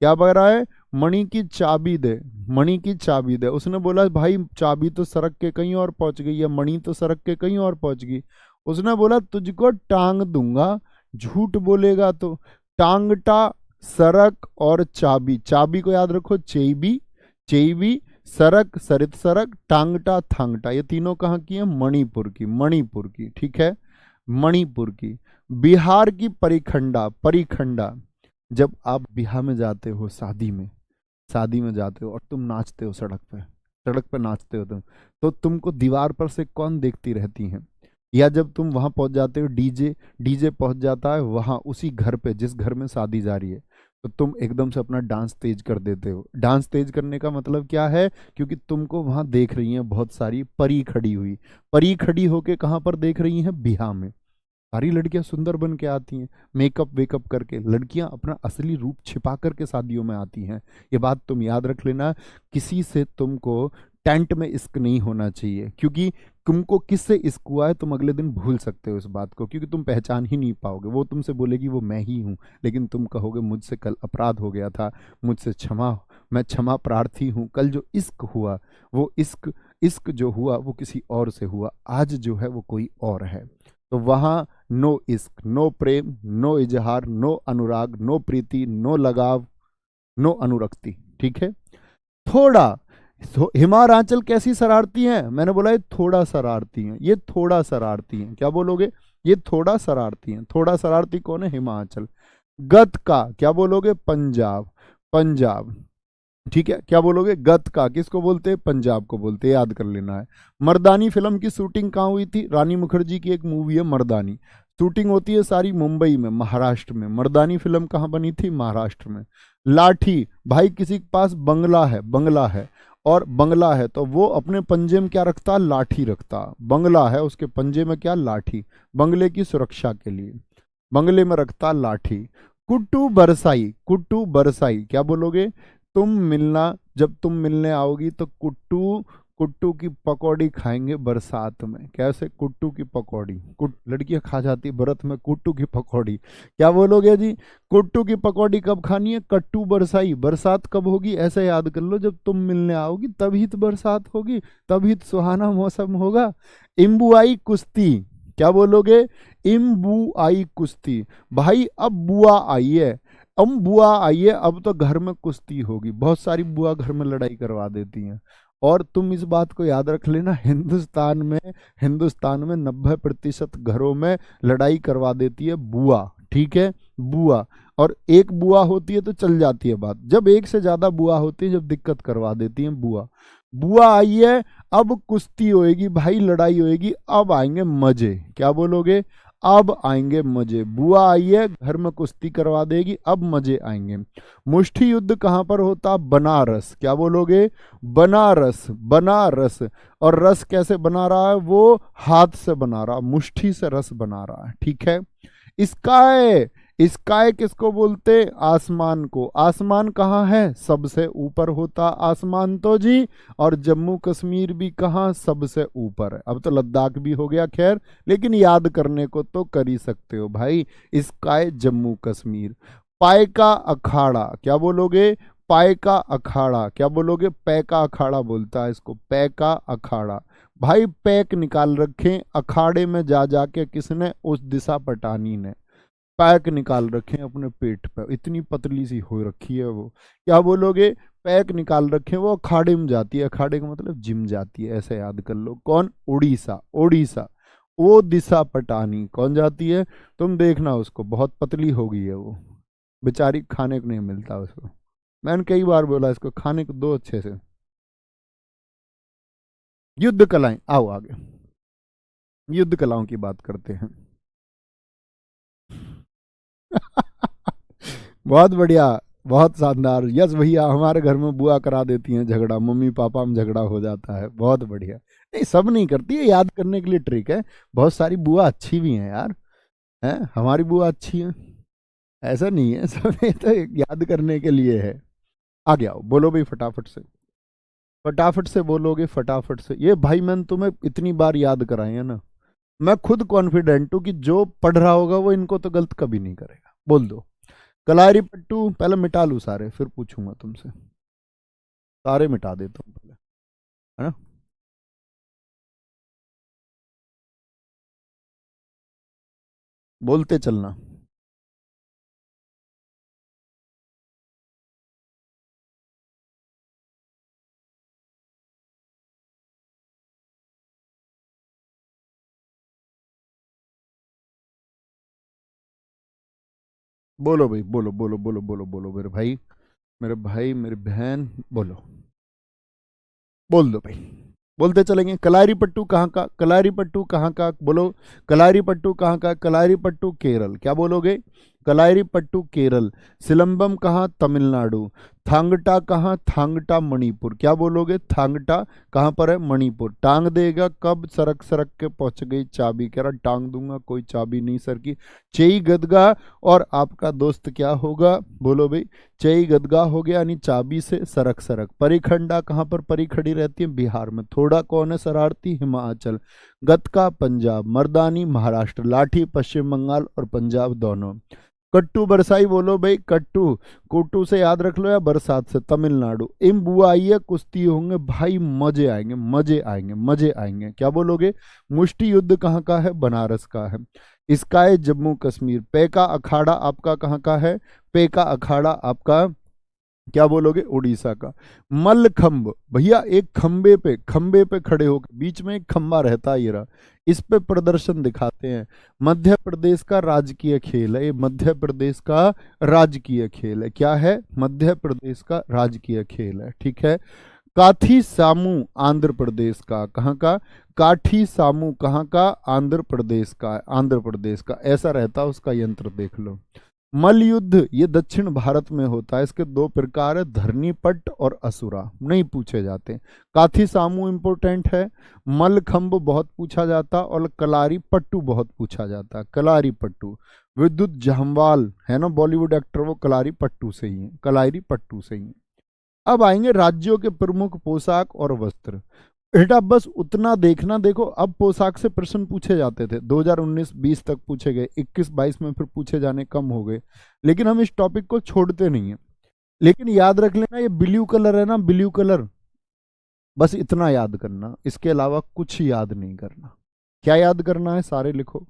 क्या कह रहा है? मणि की चाबी दे, मणि की चाबी दे। उसने बोला भाई चाबी तो सड़क के कहीं और पहुंच गई है, मणि तो सड़क के कहीं और पहुंच गई। उसने बोला तुझको टांग दूंगा, झूठ बोलेगा तो। टांगटा, सड़क और चाबी, चाबी को याद रखो, चेबी, चेबी, सरक सरित सरक, टांगटा थांगटा, ये तीनों कहाँ की है? मणिपुर की, मणिपुर की, ठीक है, मणिपुर की। बिहार की परिखंडा, परिखंडा, जब आप बिहार में जाते हो शादी में, शादी में जाते हो और तुम नाचते हो सड़क पे नाचते हो तुम, तो तुमको दीवार पर से कौन देखती रहती है? या जब तुम वहां पहुंच जाते हो, डीजे डीजे पहुंच जाता है वहां उसी घर पे जिस घर में शादी जा रही है, तो तुम एकदम से अपना डांस तेज कर देते हो। डांस तेज करने का मतलब क्या है? क्योंकि तुमको वहां देख रही हैं बहुत सारी परी खड़ी हुई। परी खड़ी होके कहाँ पर देख रही हैं? बिहार में। सारी लड़कियां सुंदर बन के आती हैं, मेकअप वेकअप करके। लड़कियां अपना असली रूप छिपा करके शादियों में आती हैं। ये बात तुम याद रख लेना। किसी से तुमको टेंट में इश्क नहीं होना चाहिए, क्योंकि तुमको किससे इश्क हुआ है तुम अगले दिन भूल सकते हो इस बात को, क्योंकि तुम पहचान ही नहीं पाओगे। वो तुमसे बोलेगी वो मैं ही हूँ, लेकिन तुम कहोगे मुझसे कल अपराध हो गया था, मुझसे क्षमा, मैं क्षमा प्रार्थी हूँ। कल जो इश्क हुआ, वो इश्क इश्क जो हुआ वो किसी और से हुआ, आज जो है वो कोई और है। तो वहां नो इश्क, नो प्रेम, नो इजहार, नो अनुराग, नो प्रीति, नो लगाव, नो अनुरक्ति। ठीक है। थोड़ा हिमाचल कैसी शरारती हैं? मैंने बोला ये थोड़ा शरारती हैं, ये थोड़ा शरारती हैं। क्या बोलोगे? ये थोड़ा शरारती हैं। थोड़ा शरारती कौन है? हिमाचल। गत का क्या बोलोगे? पंजाब। पंजाब। ठीक है, क्या बोलोगे? गत का किसको बोलते हैं? पंजाब को बोलते हैं, याद कर लेना है। मर्दानी फिल्म की शूटिंग कहाँ हुई थी? रानी मुखर्जी की एक मूवी है मर्दानी, शूटिंग होती है सारी मुंबई में, महाराष्ट्र में। मर्दानी फिल्म कहाँ बनी थी? महाराष्ट्र में। लाठी, भाई किसी के पास बंगला है, बंगला है और बंगला है तो वो अपने पंजे में क्या रखता? लाठी रखता। बंगला है उसके पंजे में क्या? लाठी। बंगले की सुरक्षा के लिए बंगले में रखता लाठी। कुट्टू बरसाई, कुट्टू बरसाई क्या बोलोगे? तुम मिलना, जब तुम मिलने आओगी तो कुट्टू, कुट्टू की पकौड़ी खाएंगे बरसात में। कैसे? कुट्टू की पकौड़ी, लड़कियां खा जाती बरत में कुट्टू की पकौड़ी। क्या बोलोगे जी? कुट्टू की पकौड़ी कब खानी है? कट्टू बरसाई। बरसात कब होगी? ऐसे याद कर लो, जब तुम मिलने आओगी तभी तो बरसात होगी, तभी तो सुहाना मौसम होगा। इम्बुआई कुश्ती, क्या बोलोगे? इम्बुआई कुश्ती। भाई अब बुआ आई है, अब बुआ आई है, अब तो घर में कुश्ती होगी। बहुत सारी बुआ घर में लड़ाई करवा देती हैं। और तुम इस बात को याद रख लेना, हिंदुस्तान में 90% घरों में लड़ाई करवा देती है बुआ। ठीक है, बुआ। और एक बुआ होती है तो चल जाती है बात, जब एक से ज्यादा बुआ होती है, जब दिक्कत करवा देती है बुआ। बुआ आई है, अब कुश्ती होएगी भाई, लड़ाई होएगी, अब आएंगे मजे। क्या बोलोगे? अब आएंगे मजे। बुआ आई है, घर में कुश्ती करवा देगी, अब मजे आएंगे। मुष्ठी युद्ध कहां पर होता? बनारस। क्या बोलोगे? बनारस। बनारस। और रस कैसे बना रहा है? वो हाथ से बना रहा, मुष्ठी से रस बना रहा है। ठीक है। स्काई, स्काई किसको बोलते? आसमान को। आसमान कहाँ है? सबसे ऊपर होता आसमान तो जी। और जम्मू कश्मीर भी कहाँ? सबसे ऊपर है। अब तो लद्दाख भी हो गया खैर, लेकिन याद करने को तो कर ही सकते हो भाई। स्काई जम्मू कश्मीर। पाय का अखाड़ा, क्या बोलोगे? पाय का अखाड़ा। क्या बोलोगे? पै का अखाड़ा बोलता है इसको, पै का अखाड़ा। भाई पैक निकाल रखे अखाड़े में जा जाके किसने? उस दिशा पटानी ने पैक निकाल रखे अपने पेट पे, इतनी पतली सी हो रखी है वो। क्या बोलोगे? पैक निकाल रखे, वो अखाड़े में जाती है। अखाड़े का मतलब जिम जाती है, ऐसे याद कर लो। कौन? उड़ीसा। उड़ीसा। वो दिशा पटानी कौन जाती है? तुम देखना उसको, बहुत पतली हो गई है वो बेचारी, खाने को नहीं मिलता उसको। मैंने कई बार बोला इसको खाने को दो अच्छे से। युद्ध कलाएं, आओ आगे युद्ध कलाओं की बात करते हैं। बहुत बढ़िया, बहुत शानदार। यस भैया, हमारे घर में बुआ करा देती हैं झगड़ा, मम्मी पापा में झगड़ा हो जाता है। बहुत बढ़िया। नहीं, सब नहीं करती है, याद करने के लिए ट्रिक है। बहुत सारी बुआ अच्छी भी हैं यार, हैं, हमारी बुआ अच्छी है, ऐसा नहीं है। सब ये तो याद करने के लिए है। आ गया, बोलो भाई फटाफट से, फटाफट से बोलोगे, फटाफट से। ये भाई मैंने तुम्हें इतनी बार याद कराए है ना, मैं खुद कॉन्फिडेंट हूं कि जो पढ़ रहा होगा वो इनको तो गलत कभी नहीं करेगा। बोल दो। कलारी पट्टू, पहले मिटा लूं सारे, फिर पूछूंगा तुमसे। सारे मिटा देता हूं पहले, है ना। बोलते चलना। बोलो भाई, बोलो बोलो बोलो बोलो बोलो मेरे भाई। मेरे भाई मेरी बहन, बोलो, बोल दो भाई, बोलते चलेंगे। कलारी पट्टू कहाँ का, कलारी पट्टू कहाँ का, बोलो। कलारी पट्टू कहाँ का, कलारी पट्टू केरल। क्या बोलोगे? कलारी पट्टू केरल। सिलंबम कहाँ, तमिलनाडु। थांगटा कहाँ, थांगटा मणिपुर। क्या बोलोगे? थांगटा कहाँ पर है? मणिपुर। टांग देगा कब, सरक सरक के पहुंच गई चाबी। कह रहा टांग दूंगा, कोई चाबी नहीं सर की। चेई गदगा, और आपका दोस्त क्या होगा, बोलो भाई। चई गदगा हो गया, यानी चाबी से सरक सरक। परिखंडा कहाँ पर परी खड़ी रहती है? बिहार में। थोड़ा कौन है शरारती? हिमाचल। गतका पंजाब। मर्दानी महाराष्ट्र। लाठी पश्चिम बंगाल और पंजाब दोनों। कट्टू बरसाई, बोलो भाई। कट्टू, कोट्टू से याद रख लो, या बरसात से, तमिलनाडु। इम बुआ आइए, कुश्ती होंगे भाई, मजे आएंगे, मजे आएंगे, मजे आएंगे। क्या बोलोगे? मुष्टि युद्ध कहाँ का है? बनारस का है। स्काई जम्मू कश्मीर। पे का अखाड़ा आपका कहाँ का है? पे का अखाड़ा आपका, क्या बोलोगे? उड़ीसा का। मल्लखंभ, भैया एक खंबे पे खड़े होकर, बीच में एक खंबा रहता है, ये रहा, इस पे प्रदर्शन दिखाते हैं। मध्य प्रदेश का राजकीय खेल है ये, मध्य प्रदेश का राजकीय खेल है। क्या है? मध्य प्रदेश का राजकीय खेल है, ठीक है। काठी सामू आंध्र प्रदेश का, कहाँ का? काठी सामू कहाँ का? आंध्र प्रदेश का, आंध्र प्रदेश का। ऐसा रहता है उसका यंत्र, देख लो। मल्ल युद्ध ये दक्षिण भारत में होता है। इसके दो प्रकार है, धरनीपट्ट और असुरा, नहीं पूछे जाते। काथी सामू इंपोर्टेंट है, मल्लखंभ बहुत पूछा जाता, और कलारी पट्टू बहुत पूछा जाता। कलारी पट्टू। विद्युत जामवाल है ना बॉलीवुड एक्टर, वो कलारी पट्टू से ही है, कलारी पट्टू से ही है। अब आएंगे राज्यों के प्रमुख पोशाक और वस्त्र। बेटा बस उतना देखना, देखो अब पोशाक से प्रश्न पूछे जाते थे 2019-20 तक पूछे गए, 21-22 में फिर पूछे जाने कम हो गए, लेकिन हम इस टॉपिक को छोड़ते नहीं है। लेकिन याद रख लेना, ये ब्लू कलर है ना, ब्लू कलर, बस इतना याद करना, इसके अलावा कुछ याद नहीं करना। क्या याद करना है? सारे लिखो।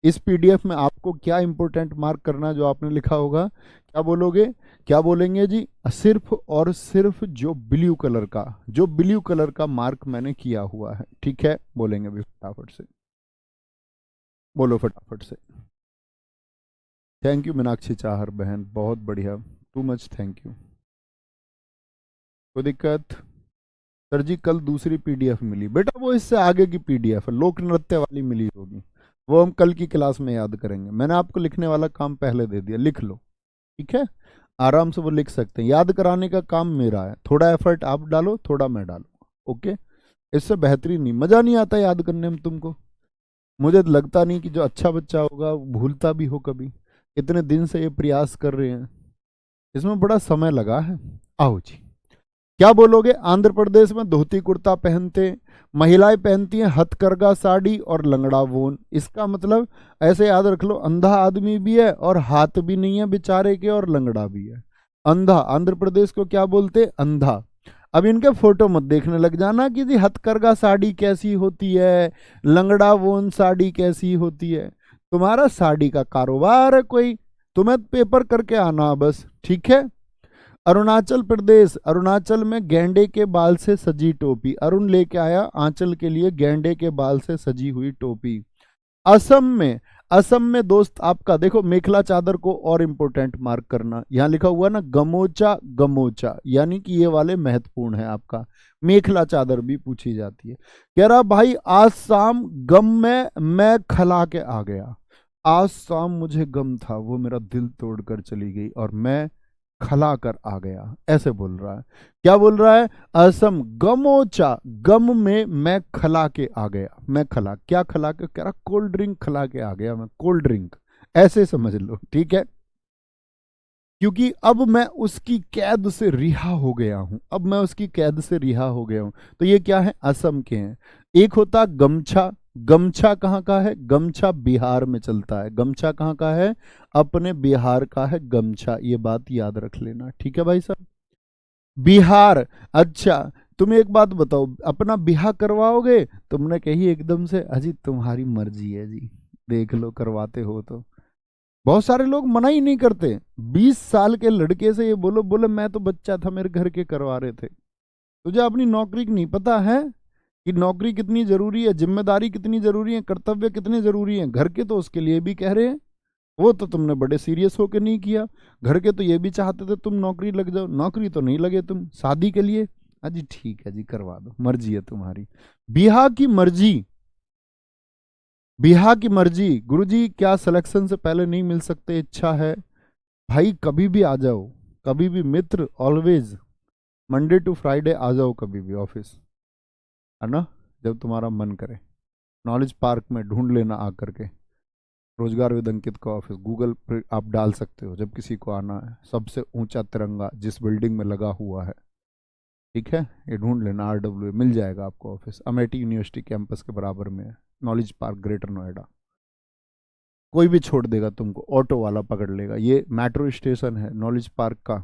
इस पीडीएफ में आपको क्या इंपॉर्टेंट मार्क करना है जो आपने लिखा होगा? क्या बोलोगे? क्या बोलेंगे जी? सिर्फ और सिर्फ जो ब्लू कलर का, जो ब्लू कलर का मार्क मैंने किया हुआ है, ठीक है, बोलेंगे भी फटाफट से, बोलो फटाफट से। थैंक यू मीनाक्षी चाहर बहन, बहुत बढ़िया, टू मच थैंक यू। कोई दिक्कत? सर जी कल दूसरी पीडीएफ मिली, बेटा वो इससे आगे की पीडीएफ है, लोक नृत्य वाली मिली होगी, वो हम कल की क्लास में याद करेंगे। मैंने आपको लिखने वाला काम पहले दे दिया, लिख लो, ठीक है, आराम से वो लिख सकते हैं। याद कराने का काम मेरा है, थोड़ा एफर्ट आप डालो, थोड़ा मैं डालूंगा, ओके। इससे बेहतरीन नहीं, मजा नहीं आता याद करने में तुमको। मुझे लगता नहीं कि जो अच्छा बच्चा होगा वो भूलता भी हो कभी। इतने दिन से ये प्रयास कर रहे हैं, इसमें बड़ा समय लगा है। आओ जी, क्या बोलोगे? आंध्र प्रदेश में धोती कुर्ता पहनते, महिलाएं पहनती हैं हथकरघा साड़ी और लंगड़ा वोन। इसका मतलब ऐसे याद रख लो, अंधा आदमी भी है और हाथ भी नहीं है बेचारे के, और लंगड़ा भी है। अंधा, आंध्र प्रदेश को क्या बोलते? अंधा। अब इनके फोटो मत देखने लग जाना कि जी हथकरघा साड़ी कैसी होती है, लंगड़ा वोन साड़ी कैसी होती है। तुम्हारा साड़ी का कारोबार है कोई, तुम्हें पेपर करके आना बस, ठीक है। अरुणाचल प्रदेश, अरुणाचल में गैंडे के बाल से सजी टोपी, अरुण लेके आया आंचल के लिए गैंडे के बाल से सजी हुई टोपी। असम में, असम में दोस्त आपका देखो, मेखला चादर को और इंपोर्टेंट मार्क करना, यहां लिखा हुआ ना गमोचा, गमोचा, यानी कि ये वाले महत्वपूर्ण है आपका। मेखला चादर भी पूछी जाती है। कह रहा भाई आज शाम गम में मैं खला के आ गया, आज शाम मुझे गम था, वो मेरा दिल तोड़कर चली गई और मैं खला कर आ गया, ऐसे बोल रहा है। क्या बोल रहा है? असम गमोचा, गम में मैं खला के आ गया, मैं खला, क्या खला के? कह रहा कोल्ड ड्रिंक खला के आ गया मैं, कोल्ड ड्रिंक, ऐसे समझ लो, ठीक है। क्योंकि अब मैं उसकी कैद से रिहा हो गया हूं, अब मैं उसकी कैद से रिहा हो गया हूं। तो ये क्या है? असम के हैं। एक होता गमछा, गमछा कहाँ का है? गमछा बिहार में चलता है। गमछा कहाँ का है? अपने बिहार का है गमछा, ये बात याद रख लेना, ठीक है भाई साहब। बिहार, अच्छा तुम एक बात बताओ, अपना बिहा करवाओगे? तुमने कही एकदम से, अजी तुम्हारी मर्जी है जी, देख लो करवाते हो तो। बहुत सारे लोग मना ही नहीं करते। 20 साल के लड़के से ये बोलो, बोले मैं तो बच्चा था मेरे घर के करवा रहे थे। तुझे अपनी नौकरी की नहीं पता है कि नौकरी कितनी जरूरी है, जिम्मेदारी कितनी जरूरी है, कर्तव्य कितने जरूरी है, घर के तो उसके लिए भी कह रहे हैं। वो तो तुमने बड़े सीरियस होकर नहीं किया। घर के तो ये भी चाहते थे तुम नौकरी लग जाओ, नौकरी तो नहीं लगे तुम, शादी के लिए अजी ठीक है जी करवा दो, मर्जी है तुम्हारी। बिहा की मर्जी, बिहा की मर्जी। गुरुजी क्या सिलेक्शन से पहले नहीं मिल सकते? इच्छा है भाई कभी भी आ जाओ, कभी भी मित्र, ऑलवेज मंडे टू फ्राइडे आ जाओ कभी भी ऑफिस, है ना, जब तुम्हारा मन करे। नॉलेज पार्क में ढूंढ लेना आकर के, रोजगार विद अंकित का ऑफिस गूगल पर आप डाल सकते हो जब किसी को आना है। सबसे ऊंचा तिरंगा जिस बिल्डिंग में लगा हुआ है, ठीक है, ये ढूंढ लेना, RW मिल जाएगा आपको ऑफिस, अमेठी यूनिवर्सिटी कैंपस के बराबर में है, नॉलेज पार्क ग्रेटर नोएडा। कोई भी छोड़ देगा तुमको, ऑटो वाला पकड़ लेगा। ये मेट्रो स्टेशन है नॉलेज पार्क का,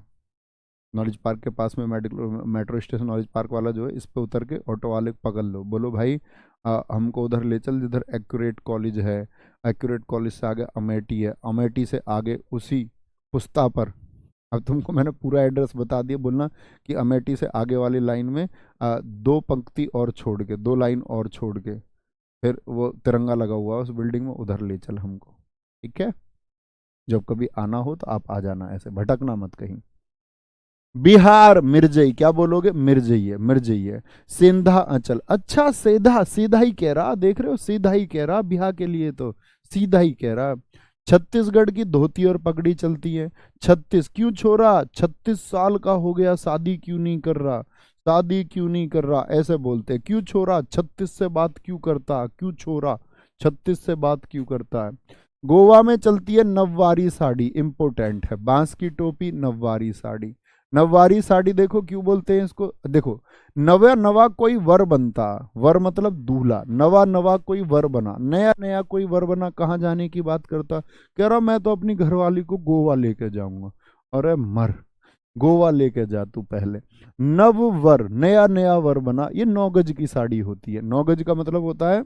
नॉलेज पार्क के पास में मेट्रो स्टेशन नॉलेज पार्क वाला जो है, इस पे उतर के ऑटो वाले को पकड़ लो, बोलो भाई हमको उधर ले चल जिधर एक्यूरेट कॉलेज है, एक्यूरेट कॉलेज से आगे अमेठी है, अमेठी से आगे उसी पुस्ता पर। अब तुमको मैंने पूरा एड्रेस बता दिया, बोलना कि अमेठी से आगे वाली लाइन में 2 पंक्ति और छोड़ के, 2 लाइन और छोड़ के फिर वो तिरंगा लगा हुआ है उस बिल्डिंग में, उधर ले चल हमको, ठीक है। जब कभी आना हो तो आप आ जाना, ऐसे भटकना मत कहीं। बिहार मिर्जई, क्या बोलोगे? मिर्जई है, मिर्जई है। सेंधा अंचल, अच्छा सीधा, सीधा ही कह रहा, देख रहे हो, सीधा ही कह रहा, बिहार के लिए तो सीधा ही कह रहा। छत्तीसगढ़ की धोती और पगड़ी चलती है। 36 क्यों छोरा, 36 साल का हो गया, शादी क्यों नहीं कर रहा, शादी क्यों नहीं कर रहा, ऐसे बोलते। क्यों छोरा 36 से बात क्यों करता, क्यों छोरा 36 से बात क्यों करता है। गोवा में चलती है नववारी साड़ी, इंपोर्टेंट है, बांस की टोपी, नववारी साड़ी। नववारी साड़ी देखो क्यों बोलते हैं इसको, देखो, नवा नवा कोई वर बनता, वर मतलब दूल्हा, नवा नवा कोई वर बना, नया नया कोई वर बना, कहाँ जाने की बात करता, कह रहा मैं तो अपनी घरवाली को गोवा लेके जाऊंगा। अरे मर, गोवा लेके जा तू पहले। नव वर, नया नया वर बना, ये 9 गज की साड़ी होती है। 9 गज का मतलब होता है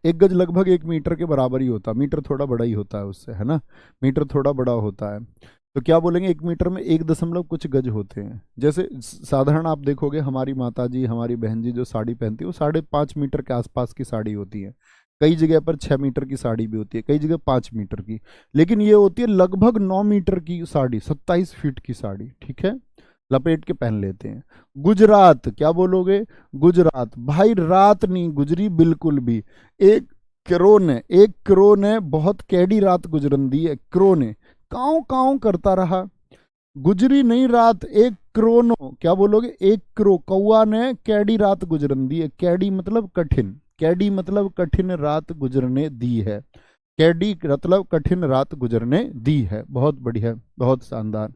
1 गज लगभग 1 मीटर के बराबर ही होता है, मीटर थोड़ा बड़ा ही होता है उससे, है ना, मीटर थोड़ा बड़ा होता है। तो क्या बोलेंगे, 1 मीटर में 1 दशमलव कुछ गज होते हैं। जैसे साधारण आप देखोगे हमारी माता जी, हमारी बहन जी जो साड़ी पहनती है वो 5.5 मीटर के आसपास की साड़ी होती है। कई जगह पर 6 मीटर की साड़ी भी होती है, कई जगह 5 मीटर की, लेकिन ये होती है लगभग 9 मीटर की साड़ी, 27 फीट की साड़ी, ठीक है, लपेट के पहन लेते हैं। गुजरात, क्या बोलोगे? गुजरात, भाई रात नहीं गुजरी बिल्कुल भी, एक क्रो ने, एक क्रो ने बहुत कैडी रात गुजरन दी है, क्रो ने काऊ काऊ करता रहा, गुजरी नहीं रात, एक क्रोनो, क्या बोलोगे? एक क्रो, कौआ ने कैडी रात गुजरन दी है। कैडी मतलब कठिन, कैडी मतलब कठिन रात गुजरने दी है, कैडी मतलब कठिन रात गुजरने दी है। बहुत बढ़िया, बहुत शानदार।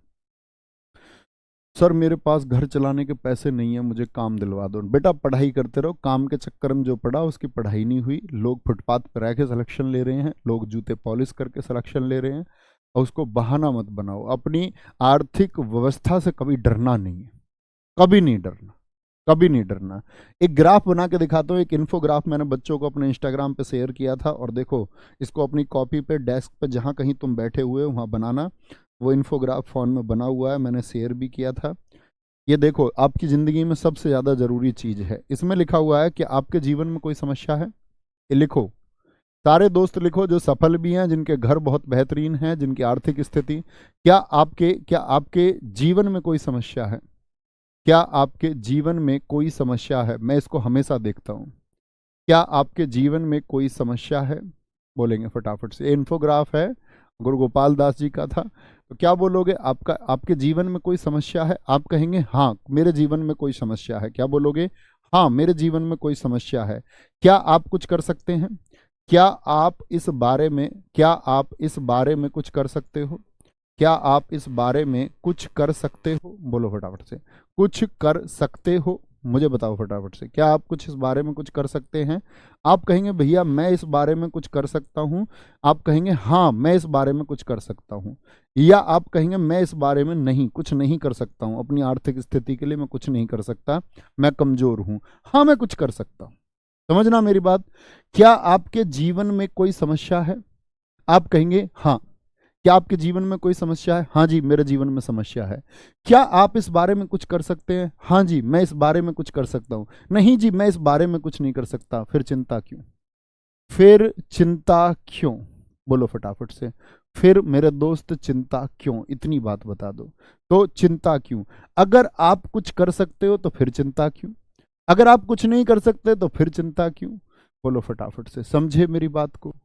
सर मेरे पास घर चलाने के पैसे नहीं है, मुझे काम दिलवा दो। बेटा पढ़ाई करते रहो, काम के चक्कर में जो पढ़ा उसकी पढ़ाई नहीं हुई। लोग फुटपाथ पर रह के सिलेक्शन ले रहे हैं, लोग जूते पॉलिश करके सिलेक्शन ले रहे हैं, और उसको बहाना मत बनाओ। अपनी आर्थिक व्यवस्था से कभी डरना नहीं है, कभी नहीं डरना, कभी नहीं डरना। एक ग्राफ बना के दिखाता हूँ, एक इन्फोग्राफ मैंने बच्चों को अपने इंस्टाग्राम पे शेयर किया था, और देखो इसको अपनी कॉपी पे, डेस्क पे, जहाँ कहीं तुम बैठे हुए हो वहाँ बनाना। वो इन्फोग्राफ फोन में बना हुआ है, मैंने शेयर भी किया था। ये देखो आपकी ज़िंदगी में सबसे ज़्यादा ज़रूरी चीज़ है, इसमें लिखा हुआ है कि आपके जीवन में कोई समस्या है, ये लिखो। सारे दोस्त लिखो जो सफल भी हैं, जिनके घर बहुत बेहतरीन हैं, जिनकी आर्थिक स्थिति, क्या आपके जीवन में कोई समस्या है? क्या आपके जीवन में कोई समस्या है? मैं इसको हमेशा देखता हूँ। क्या आपके जीवन में कोई समस्या है? बोलेंगे फटाफट से। इन्फोग्राफ है, गुरु गोपाल दास जी का था। तो क्या बोलोगे? आपके जीवन में कोई समस्या है? आप कहेंगे हाँ मेरे जीवन में कोई समस्या है। क्या बोलोगे? हाँ मेरे जीवन में कोई समस्या है। क्या आप कुछ कर सकते हैं? क्या आप इस बारे में कुछ कर सकते हो? क्या आप इस बारे में कुछ कर सकते हो? बोलो फटाफट से, कुछ कर सकते हो? मुझे बताओ फटाफट से, क्या आप कुछ इस बारे में कुछ कर सकते हैं? आप कहेंगे भैया मैं इस बारे में कुछ कर सकता हूँ। आप कहेंगे हाँ मैं इस बारे में कुछ कर सकता हूँ। या आप कहेंगे मैं इस बारे में नहीं, कुछ नहीं कर सकता हूँ, अपनी आर्थिक स्थिति के लिए मैं कुछ नहीं कर सकता, मैं कमजोर हूँ। हाँ मैं कुछ कर सकता हूँ। समझना मेरी बात। क्या आपके जीवन में कोई समस्या है? आप कहेंगे हाँ। क्या आपके जीवन में कोई समस्या है? हाँ जी मेरे जीवन में समस्या है। क्या आप इस बारे में कुछ कर सकते हैं? हाँ जी मैं इस बारे में कुछ कर सकता हूँ। नहीं जी मैं इस बारे में कुछ नहीं कर सकता। फिर चिंता क्यों? फिर चिंता क्यों? बोलो फटाफट से। फिर मेरे दोस्त चिंता क्यों, इतनी बात बता दो। तो चिंता क्यों? अगर आप कुछ कर सकते हो तो फिर चिंता क्यों? अगर आप कुछ नहीं कर सकते तो फिर चिंता क्यों? बोलो फटाफट से। समझे मेरी बात को?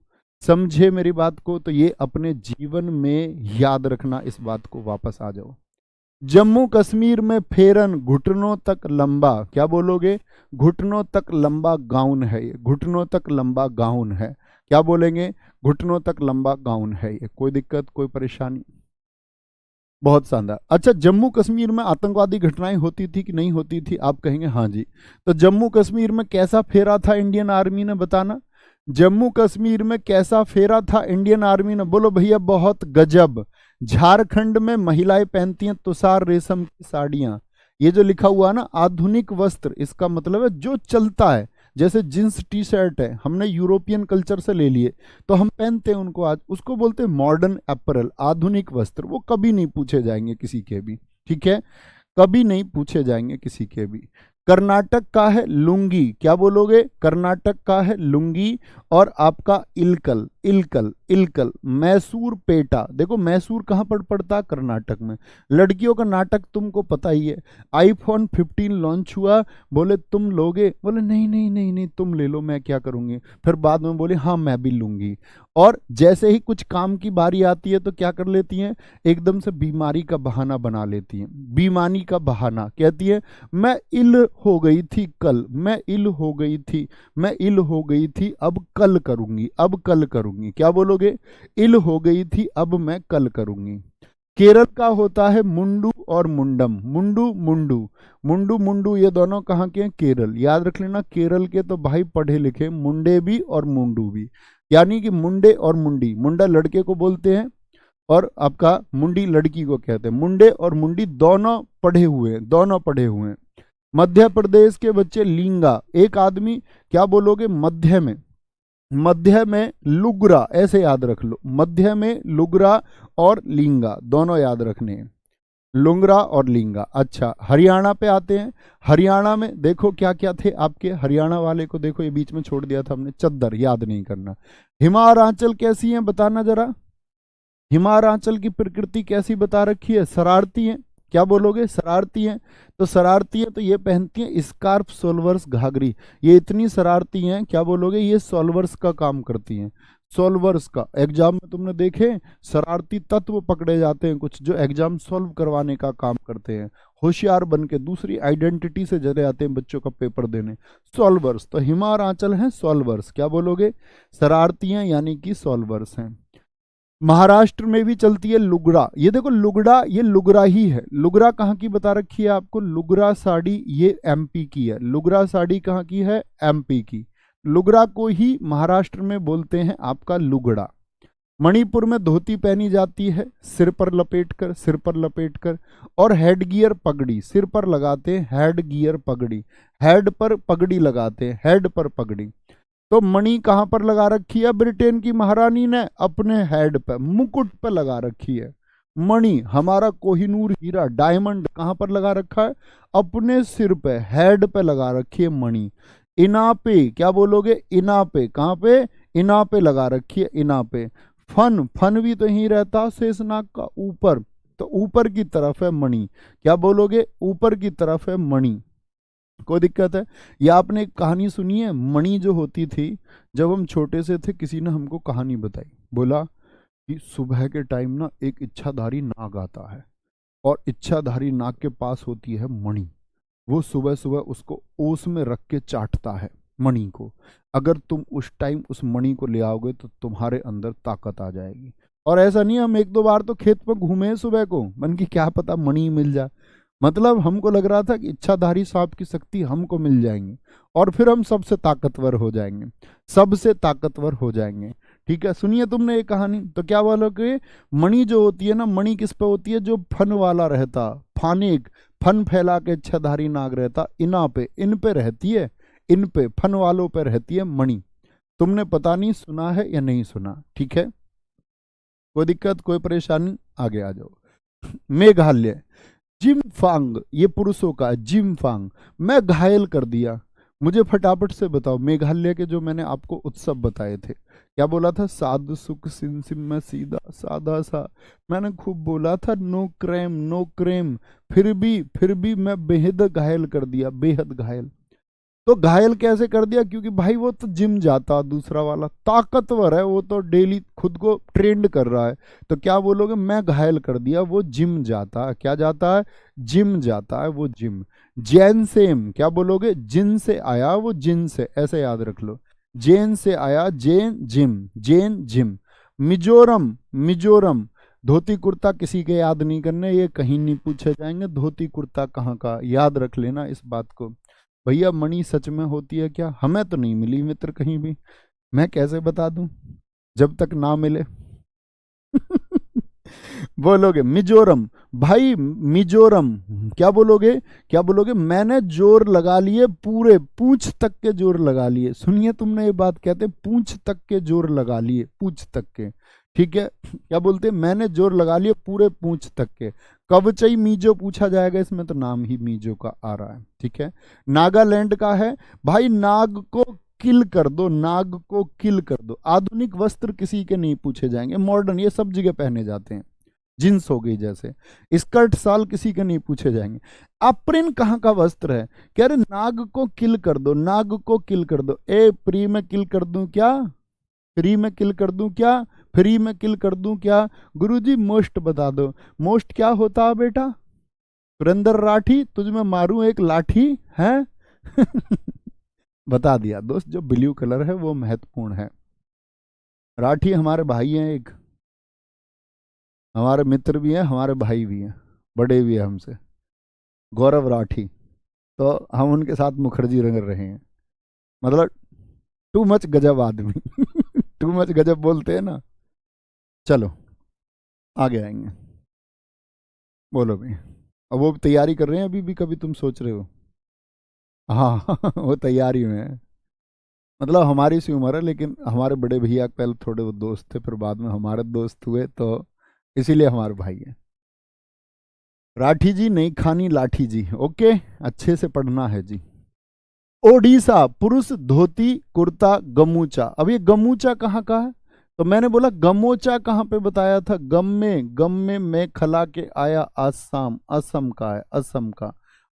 समझे मेरी बात को? तो ये अपने जीवन में याद रखना, इस बात को। वापस आ जाओ। जम्मू कश्मीर में फेरन घुटनों तक लंबा, क्या बोलोगे? घुटनों तक लंबा गाउन है ये, घुटनों तक लंबा गाउन है। क्या बोलेंगे? घुटनों तक लंबा गाउन है ये। कोई दिक्कत, कोई परेशानी? बहुत शानदार। अच्छा, जम्मू कश्मीर में आतंकवादी घटनाएं होती थी कि नहीं होती थी? आप कहेंगे हाँ जी। तो जम्मू कश्मीर में कैसा फेरा था इंडियन आर्मी ने, बताना। जम्मू कश्मीर में कैसा फेरा था इंडियन आर्मी ने? बोलो भैया, बहुत गजब। झारखंड में महिलाएं पहनती हैं तुषार रेशम की साड़ियां। ये जो लिखा हुआ है ना, आधुनिक वस्त्र, इसका मतलब है जो चलता है। जैसे जींस टी शर्ट है, हमने यूरोपियन कल्चर से ले लिए, तो हम पहनते हैं उनको आज, उसको बोलते हैं मॉडर्न अपैरल, आधुनिक वस्त्र। वो कभी नहीं पूछे जाएंगे किसी के भी, ठीक है? कभी नहीं पूछे जाएंगे किसी के भी। कर्नाटक का है लुंगी, क्या बोलोगे? कर्नाटक का है लुंगी। और आपका इलकल, इलकल, इलकल। मैसूर पेटा, देखो मैसूर कहाँ पर पड़ता है? कर्नाटक में। लड़कियों का नाटक तुमको पता ही है। आईफोन 15 लॉन्च हुआ, बोले तुम लोगे? बोले नहीं नहीं नहीं नहीं, तुम ले लो, मैं क्या करूंगी। फिर बाद में बोले हाँ मैं भी लूंगी। और जैसे ही कुछ काम की बारी आती है तो क्या कर लेती हैं? एकदम से बीमारी का बहाना बना लेती हैं। बीमारी का बहाना, कहती है मैं इल हो गई थी कल, मैं इल हो गई थी, मैं इल हो गई थी, अब कल करूंगी, अब कल करूंगी। क्या बोलोगे? इल हो गई थी, अब मैं कल करूंगी। केरल का होता है मुंडू और मुंडम। मुंडू मुंडू, मुंडू मुंडू, ये दोनों कहाँ के हैं? केरल। याद रख लेना, केरल के तो भाई पढ़े लिखे, मुंडे भी और मुंडू भी। यानी कि मुंडे और मुंडी, मुंडा लड़के को बोलते हैं और आपका मुंडी लड़की को कहते हैं। मुंडे और मुंडी दोनों पढ़े हुए हैं, दोनों पढ़े हुए हैं। मध्य प्रदेश के बच्चे लिंगा, एक आदमी, क्या बोलोगे? मध्य में, मध्य में लुगरा, ऐसे याद रख लो। मध्य में लुगरा और लिंगा दोनों याद रखने हैं, लुंगरा और लिंगा। अच्छा, हरियाणा पे आते हैं। हरियाणा में देखो क्या क्या थे आपके। हरियाणा वाले को देखो, ये बीच में छोड़ दिया था हमने, चद्दर, याद नहीं करना। हिमाचल कैसी है बताना जरा। हिमाचल की प्रकृति कैसी बता रखी है? शरारती है। क्या बोलोगे? शरारती हैं। तो शरारती हैं तो ये पहनती हैं स्कार्फ, सोल्वर्स, घाघरी। ये इतनी शरारती हैं, क्या बोलोगे? ये सोल्वर्स का काम करती हैं। सोल्वर्स का एग्जाम में तुमने देखे शरारती तत्व पकड़े जाते हैं कुछ, जो एग्जाम सॉल्व करवाने का काम करते हैं। होशियार बन के दूसरी आइडेंटिटी से चले आते हैं बच्चों का पेपर देने। सॉल्वर्स, तो हिमाचल हैं सॉल्वर्स। क्या बोलोगे? शरारती हैं यानी कि सॉल्वर्स हैं। महाराष्ट्र में भी चलती है लुगड़ा। ये देखो लुगड़ा, ये लुगड़ा ही है। लुगड़ा कहाँ की बता रखी है आपको? लुगड़ा साड़ी ये एमपी की है। लुगड़ा साड़ी कहाँ की है? एमपी की। लुगड़ा को ही महाराष्ट्र में बोलते हैं आपका लुगड़ा। मणिपुर में धोती पहनी जाती है, सिर पर लपेट कर, सिर पर लपेट कर। और हेड गियर पगड़ी, सिर पर लगाते हैं हेड गियर पगड़ी। हेड पर पगड़ी लगाते हैं, हेड पर पगड़ी। तो मणि कहां पर लगा रखी है ब्रिटेन की महारानी ने? अपने हेड पे, मुकुट पे लगा रखी है। मणि, हमारा कोहिनूर हीरा, डायमंड कहां पर लगा रखा है? अपने सिर पे, हेड पे लगा रखी है मणि। इना पे, क्या बोलोगे? इना पे, कहां पे? इना पे लगा रखी है, इना पे। फन, फन भी तो यहीं रहता शेषनाग का ऊपर, तो ऊपर की तरफ है मणि। क्या बोलोगे? ऊपर की तरफ है मणि। कोई दिक्कत है? या आपने एक कहानी सुनी है? मणि जो होती थी, जब हम छोटे से थे किसी ने हमको कहानी बताई, बोला कि सुबह के टाइम ना एक इच्छाधारी नाग आता है और इच्छाधारी नाग के पास होती है मणि। वो सुबह सुबह उसको ओस में रख के चाटता है मणि को। अगर तुम उस टाइम उस मणि को ले आओगे तो तुम्हारे अंदर ताकत आ जाएगी। और ऐसा नहीं, हम एक दो बार तो खेत में घूमे सुबह को, मन की क्या पता मणि मिल जाए। मतलब हमको लग रहा था कि इच्छाधारी सांप की शक्ति हमको मिल जाएंगी और फिर हम सबसे ताकतवर हो जाएंगे, सबसे ताकतवर हो जाएंगे। ठीक है, सुनिए तुमने ये कहानी। तो क्या बोलोगे? मणि जो होती है ना, मणि किस पे होती है? जो फन वाला रहता, फानेक, फन फैला के इच्छाधारी नाग रहता, इना पे, इन पे रहती है, इन पे, फन वालों पे रहती है मणि। तुमने पता नहीं सुना है या नहीं सुना? ठीक है, कोई दिक्कत, कोई परेशानी? आगे आ जाओ। मेघालय, जिम फांग, ये पुरुषों का जिम फांग। मैं घायल कर दिया, मुझे फटाफट से बताओ, मेघालय के जो मैंने आपको उत्सव बताए थे, क्या बोला था? साधु सुख सिम सिम में सीधा साधा सा, मैंने खूब बोला था नो क्रेम नो क्रेम, फिर भी मैं बेहद घायल कर दिया, बेहद घायल। तो घायल कैसे कर दिया? क्योंकि भाई वो तो जिम जाता, दूसरा वाला ताकतवर है, वो तो डेली खुद को ट्रेंड कर रहा है। तो क्या बोलोगे? मैं घायल कर दिया, वो जिम जाता है। क्या जाता है? जिम जाता है वो, जिम। जैन सेम, क्या बोलोगे? जिन से आया वो, जिन से, ऐसे याद रख लो। जैन से आया, जैन जिम, जैन जिम। मिजोरम, मिजोरम, धोती कुर्ता किसी के याद नहीं करने, ये कहीं नहीं पूछे जाएंगे धोती कुर्ता कहाँ का, याद रख लेना इस बात को। भैया मणि सच में होती है क्या? हमें तो नहीं मिली मित्र कहीं भी, मैं कैसे बता दूं जब तक ना मिले। बोलोगे मिजोरम, भाई मिजोरम, क्या बोलोगे? क्या बोलोगे? मैंने जोर लगा लिए, पूरे पूंछ तक के जोर लगा लिए। सुनिए, तुमने ये बात कहते, पूंछ तक के जोर लगा लिए, पूंछ तक के, ठीक है। क्या बोलते? मैंने जोर लगा लिए पूरे पूंछ तक के। कवचई मीजो पूछा जाएगा, इसमें तो नाम ही मीजो का आ रहा है, ठीक है। नागालैंड का है, भाई नाग को किल कर दो, नाग को किल कर दो। आधुनिक वस्त्र किसी के नहीं पूछे जाएंगे, मॉडर्न ये सब जगह पहने जाते हैं, जींस हो गई जैसे, स्कर्ट साल किसी के नहीं पूछे जाएंगे। अप्रिन कहाँ का वस्त्र है? कह रहे नाग को किल कर दो, नाग को किल कर दो। ए प्री में किल कर दूं क्या? फ्री में किल कर दूं क्या? फ्री में किल कर दूं क्या? गुरुजी मोस्ट बता दो, मोस्ट क्या होता है बेटा? सुरेंद्र राठी, तुझ में मारूं एक लाठी है। बता दिया दोस्त, जो ब्लू कलर है वो महत्वपूर्ण है। राठी हमारे भाई हैं, एक हमारे मित्र भी हैं, हमारे भाई भी हैं, बड़े भी हैं हमसे, गौरव राठी। तो हम उनके साथ मुखर्जी रंग रहे हैं, मतलब टू मच गजब आदमी। टू मच गजब बोलते हैं ना। चलो आगे आएंगे। बोलो भाई। अब वो तैयारी कर रहे हैं अभी भी, कभी तुम सोच रहे हो? हाँ। वो तैयारी में है, मतलब हमारी सी उम्र है, लेकिन हमारे बड़े भैया पहले थोड़े वो दोस्त थे, फिर बाद में हमारे दोस्त हुए, तो इसीलिए हमारे भाई हैं। राठी जी नहीं खानी लाठी जी, ओके, अच्छे से पढ़ना है जी। ओडिशा, पुरुष धोती कुर्ता गमूचा। अब ये गमूचा कहाँ का है? तो मैंने बोला गमोचा कहाँ पे बताया था? गम में मैं खला के आया आसाम, असम का है, असम का।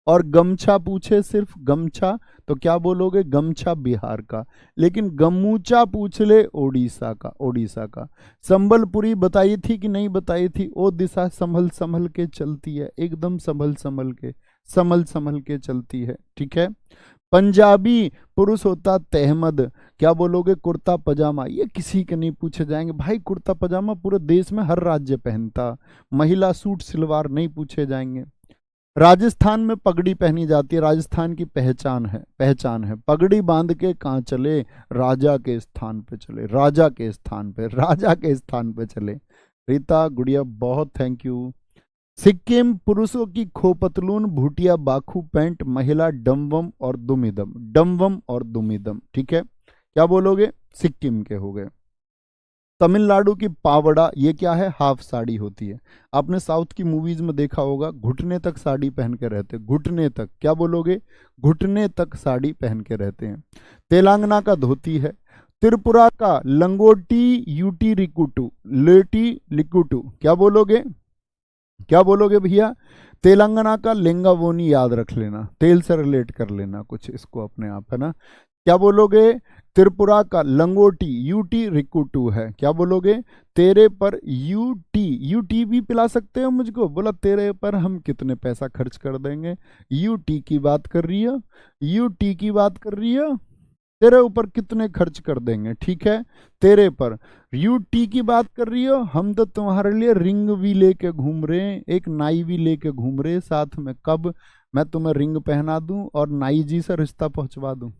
और गमछा पूछे सिर्फ गमछा, तो क्या बोलोगे? गमछा बिहार का। लेकिन गमूचा पूछ ले, ओडिशा का, ओडिशा का। संबलपुरी बताई थी कि नहीं बताई थी? ओ दिशा संभल संभल के चलती है, एकदम संभल संभल के, संभल संभल के चलती है, ठीक है। पंजाबी, पुरुष होता तहमद, क्या बोलोगे? कुर्ता पजामा। ये किसी के नहीं पूछे जाएंगे भाई, कुर्ता पजामा पूरे देश में हर राज्य पहनता। महिला सूट सलवार नहीं पूछे जाएंगे। राजस्थान में पगड़ी पहनी जाती है, राजस्थान की पहचान है, पहचान है। पगड़ी बांध के कहाँ चले? राजा के स्थान पे चले, राजा के स्थान पे, राजा के स्थान पे चले। रीता गुड़िया बहुत थैंक यू। सिक्किम, पुरुषों की खोपतलून भूटिया बाखू पैंट, महिला डमवम और दुमिदम, डमवम और दुमिदम, ठीक है। क्या बोलोगे? सिक्किम के हो गए। तमिलनाडु की पावड़ा, ये क्या है? हाफ साड़ी होती है। आपने साउथ की मूवीज में देखा होगा, घुटने तक साड़ी पहन के रहते, घुटने तक, क्या बोलोगे? घुटने तक साड़ी पहन के रहते हैं। तेलंगाना का धोती है। त्रिपुरा का लंगोटी यूटी रिकुटू, लेटी लिकुटू, क्या बोलोगे? क्या बोलोगे भैया? तेलंगाना का लेंगावोनी याद रख लेना, तेल से रिलेट कर लेना कुछ इसको अपने आप, है ना। क्या बोलोगे? त्रिपुरा का लंगोटी यूटी रिकुटू है, क्या बोलोगे? तेरे पर यूटी, यूटी भी पिला सकते हो मुझको? बोला तेरे पर हम कितने पैसा खर्च कर देंगे। यूटी की बात कर रही हो, यूटी की बात कर रही हो, तेरे ऊपर कितने खर्च कर देंगे, ठीक है। तेरे पर यूटी की बात कर रही हो, हम तो तुम्हारे लिए रिंग भी लेके घूम रहे हैं, एक नाई भी लेके घूम रहे साथ में। कब? मैं तुम्हें रिंग पहना दूं और नाई जी से रिश्ता पहुंचवा दूं।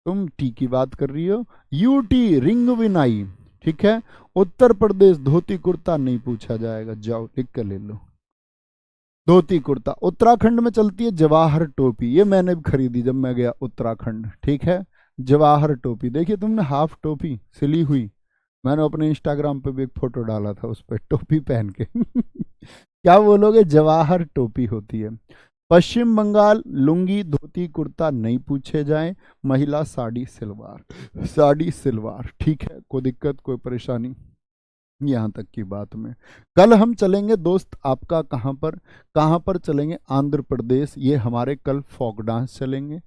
तुम टी की बात कर रही हो, यूटी रिंग भी नाई, ठीक है। उत्तर प्रदेश, धोती कुर्ता नहीं पूछा जाएगा, जाओ लिख कर ले लो। धोती कुर्ता। उत्तराखंड में चलती है जवाहर टोपी, ये मैंने भी खरीदी जब मैं गया उत्तराखंड, ठीक है। जवाहर टोपी, देखिए तुमने हाफ टोपी सिली हुई, मैंने अपने इंस्टाग्राम पे भी एक फोटो डाला था उस पर टोपी पहन के। क्या बोलोगे? जवाहर टोपी होती है। पश्चिम बंगाल लुंगी धोती कुर्ता नहीं पूछे जाएं, महिला साड़ी सलवार, साड़ी सलवार, ठीक है, कोई दिक्कत कोई परेशानी, यहाँ तक की बात में। कल हम चलेंगे दोस्त आपका कहाँ पर चलेंगे, आंध्र प्रदेश। ये हमारे कल फोक डांस चलेंगे।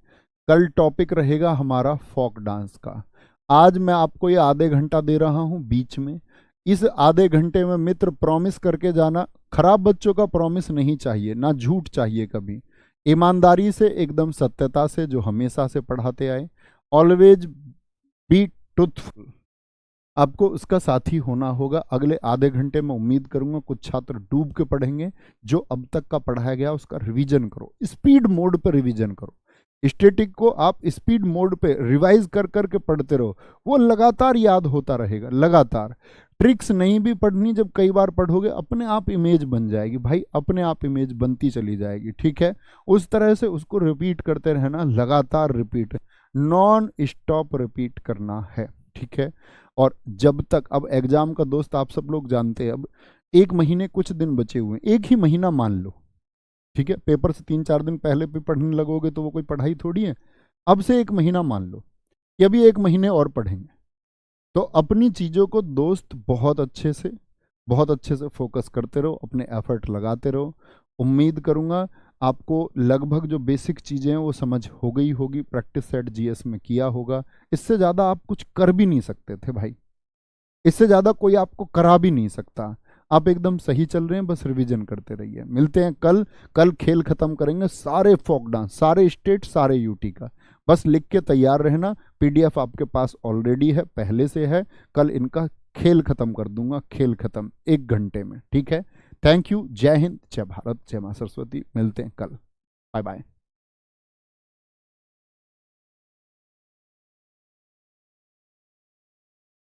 कल टॉपिक रहेगा हमारा फोक डांस का। आज मैं आपको ये आधे घंटा दे रहा हूँ बीच में। इस आधे घंटे में मित्र प्रॉमिस करके जाना, खराब बच्चों का प्रॉमिस नहीं चाहिए, ना झूठ चाहिए कभी, ईमानदारी से एकदम सत्यता से जो हमेशा से पढ़ाते आए। ऑलवेज बी ट्रुथफुल, आपको उसका साथी होना होगा। अगले आधे घंटे में उम्मीद करूंगा कुछ छात्र डूब के पढ़ेंगे। जो अब तक का पढ़ाया गया उसका रिवीजन करो, स्पीड मोड पर रिवीजन करो। स्टैटिक को आप स्पीड मोड पे रिवाइज कर करके पढ़ते रहो, वो लगातार याद होता रहेगा लगातार। ट्रिक्स नहीं भी पढ़नी, जब कई बार पढ़ोगे अपने आप इमेज बन जाएगी भाई, अपने आप इमेज बनती चली जाएगी, ठीक है। उस तरह से उसको रिपीट करते रहना, लगातार रिपीट, नॉन स्टॉप रिपीट करना है, ठीक है। और जब तक, अब एग्जाम का दोस्त आप सब लोग जानते हैं, अब 1 महीने कुछ दिन बचे हुए हैं, 1 ही महीना मान लो, ठीक है। पेपर से 3-4 दिन पहले भी पढ़ने लगोगे तो वो कोई पढ़ाई थोड़ी है। अब से 1 महीना मान लो कि अभी 1 महीने और पढ़ेंगे, तो अपनी चीज़ों को दोस्त बहुत अच्छे से फोकस करते रहो, अपने एफर्ट लगाते रहो। उम्मीद करूंगा आपको लगभग जो बेसिक चीज़ें हैं वो समझ हो गई होगी, प्रैक्टिस सेट जीएस में किया होगा। इससे ज़्यादा आप कुछ कर भी नहीं सकते थे भाई, इससे ज़्यादा कोई आपको करा भी नहीं सकता। आप एकदम सही चल रहे हैं, बस रिवीजन करते रहिए। मिलते हैं कल खेल खत्म करेंगे सारे फोक डांस, सारे स्टेट, सारे यूटी का। बस लिख के तैयार रहना, पीडीएफ आपके पास ऑलरेडी है, पहले से है। कल इनका खेल खत्म कर दूंगा, खेल खत्म 1 घंटे में, ठीक है। थैंक यू, जय हिंद, जय भारत, जय मां सरस्वती। मिलते हैं कल, बाय बाय।